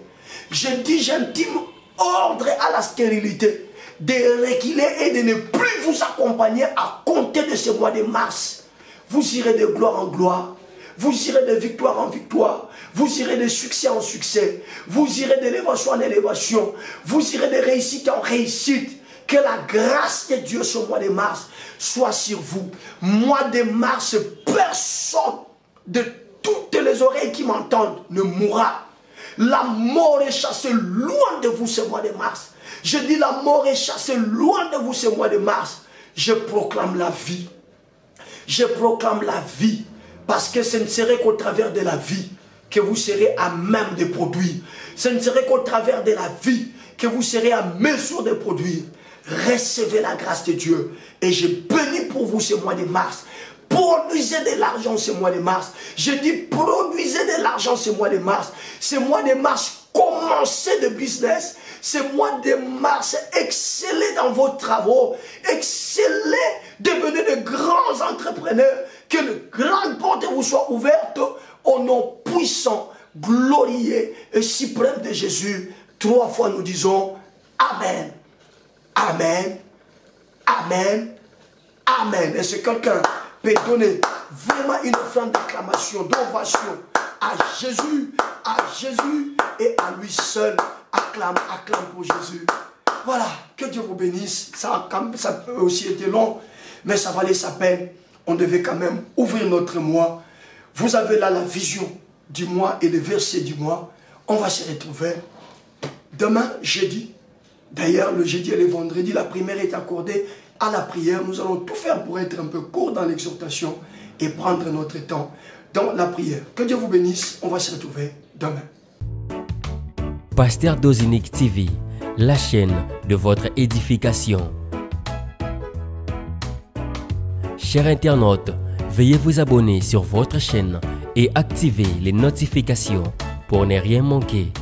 J'intime ordre à la stérilité de reculer et de ne plus vous accompagner à compter de ce mois de mars. Vous irez de gloire en gloire. Vous irez de victoire en victoire. Vous irez de succès en succès. Vous irez d'élévation en élévation. Vous irez de réussite en réussite. Que la grâce de Dieu ce mois de mars soit sur vous. Mois de mars, personne de toutes les oreilles qui m'entendent ne mourra. La mort est chassée loin de vous ce mois de mars. Je dis la mort est chassée loin de vous ce mois de mars. Je proclame la vie. Je proclame la vie. Parce que ce ne serait qu'au travers de la vie que vous serez à même de produire. Ce ne serait qu'au travers de la vie que vous serez à mesure de produire. Recevez la grâce de Dieu. Et je bénis pour vous ce mois de mars. Produisez de l'argent ce mois de mars. Je dis produisez de l'argent ce mois de mars. Ce mois de mars, commencez de business. Ce mois de mars, excellez dans vos travaux. Excellez, devenez de grands entrepreneurs. Que de grandes portes vous soient ouvertes au nom puissant, glorieux et suprême de Jésus. 3 fois nous disons Amen. Amen. Amen. Amen. Est-ce que quelqu'un peut donner vraiment une offrande d'acclamation, d'ovation à Jésus et à lui seul? Acclame pour Jésus. Voilà, que Dieu vous bénisse. Ça peut aussi être long, mais ça valait sa peine. On devait quand même ouvrir notre mois. Vous avez là la vision du mois et le verset du mois. On va se retrouver demain, jeudi. D'ailleurs, le jeudi et le vendredi, la primaire est accordée à la prière. Nous allons tout faire pour être un peu court dans l'exhortation et prendre notre temps dans la prière. Que Dieu vous bénisse. On va se retrouver demain. Pasteur Dozinique TV, la chaîne de votre édification. Chers internautes, veuillez vous abonner sur votre chaîne et activer les notifications pour ne rien manquer.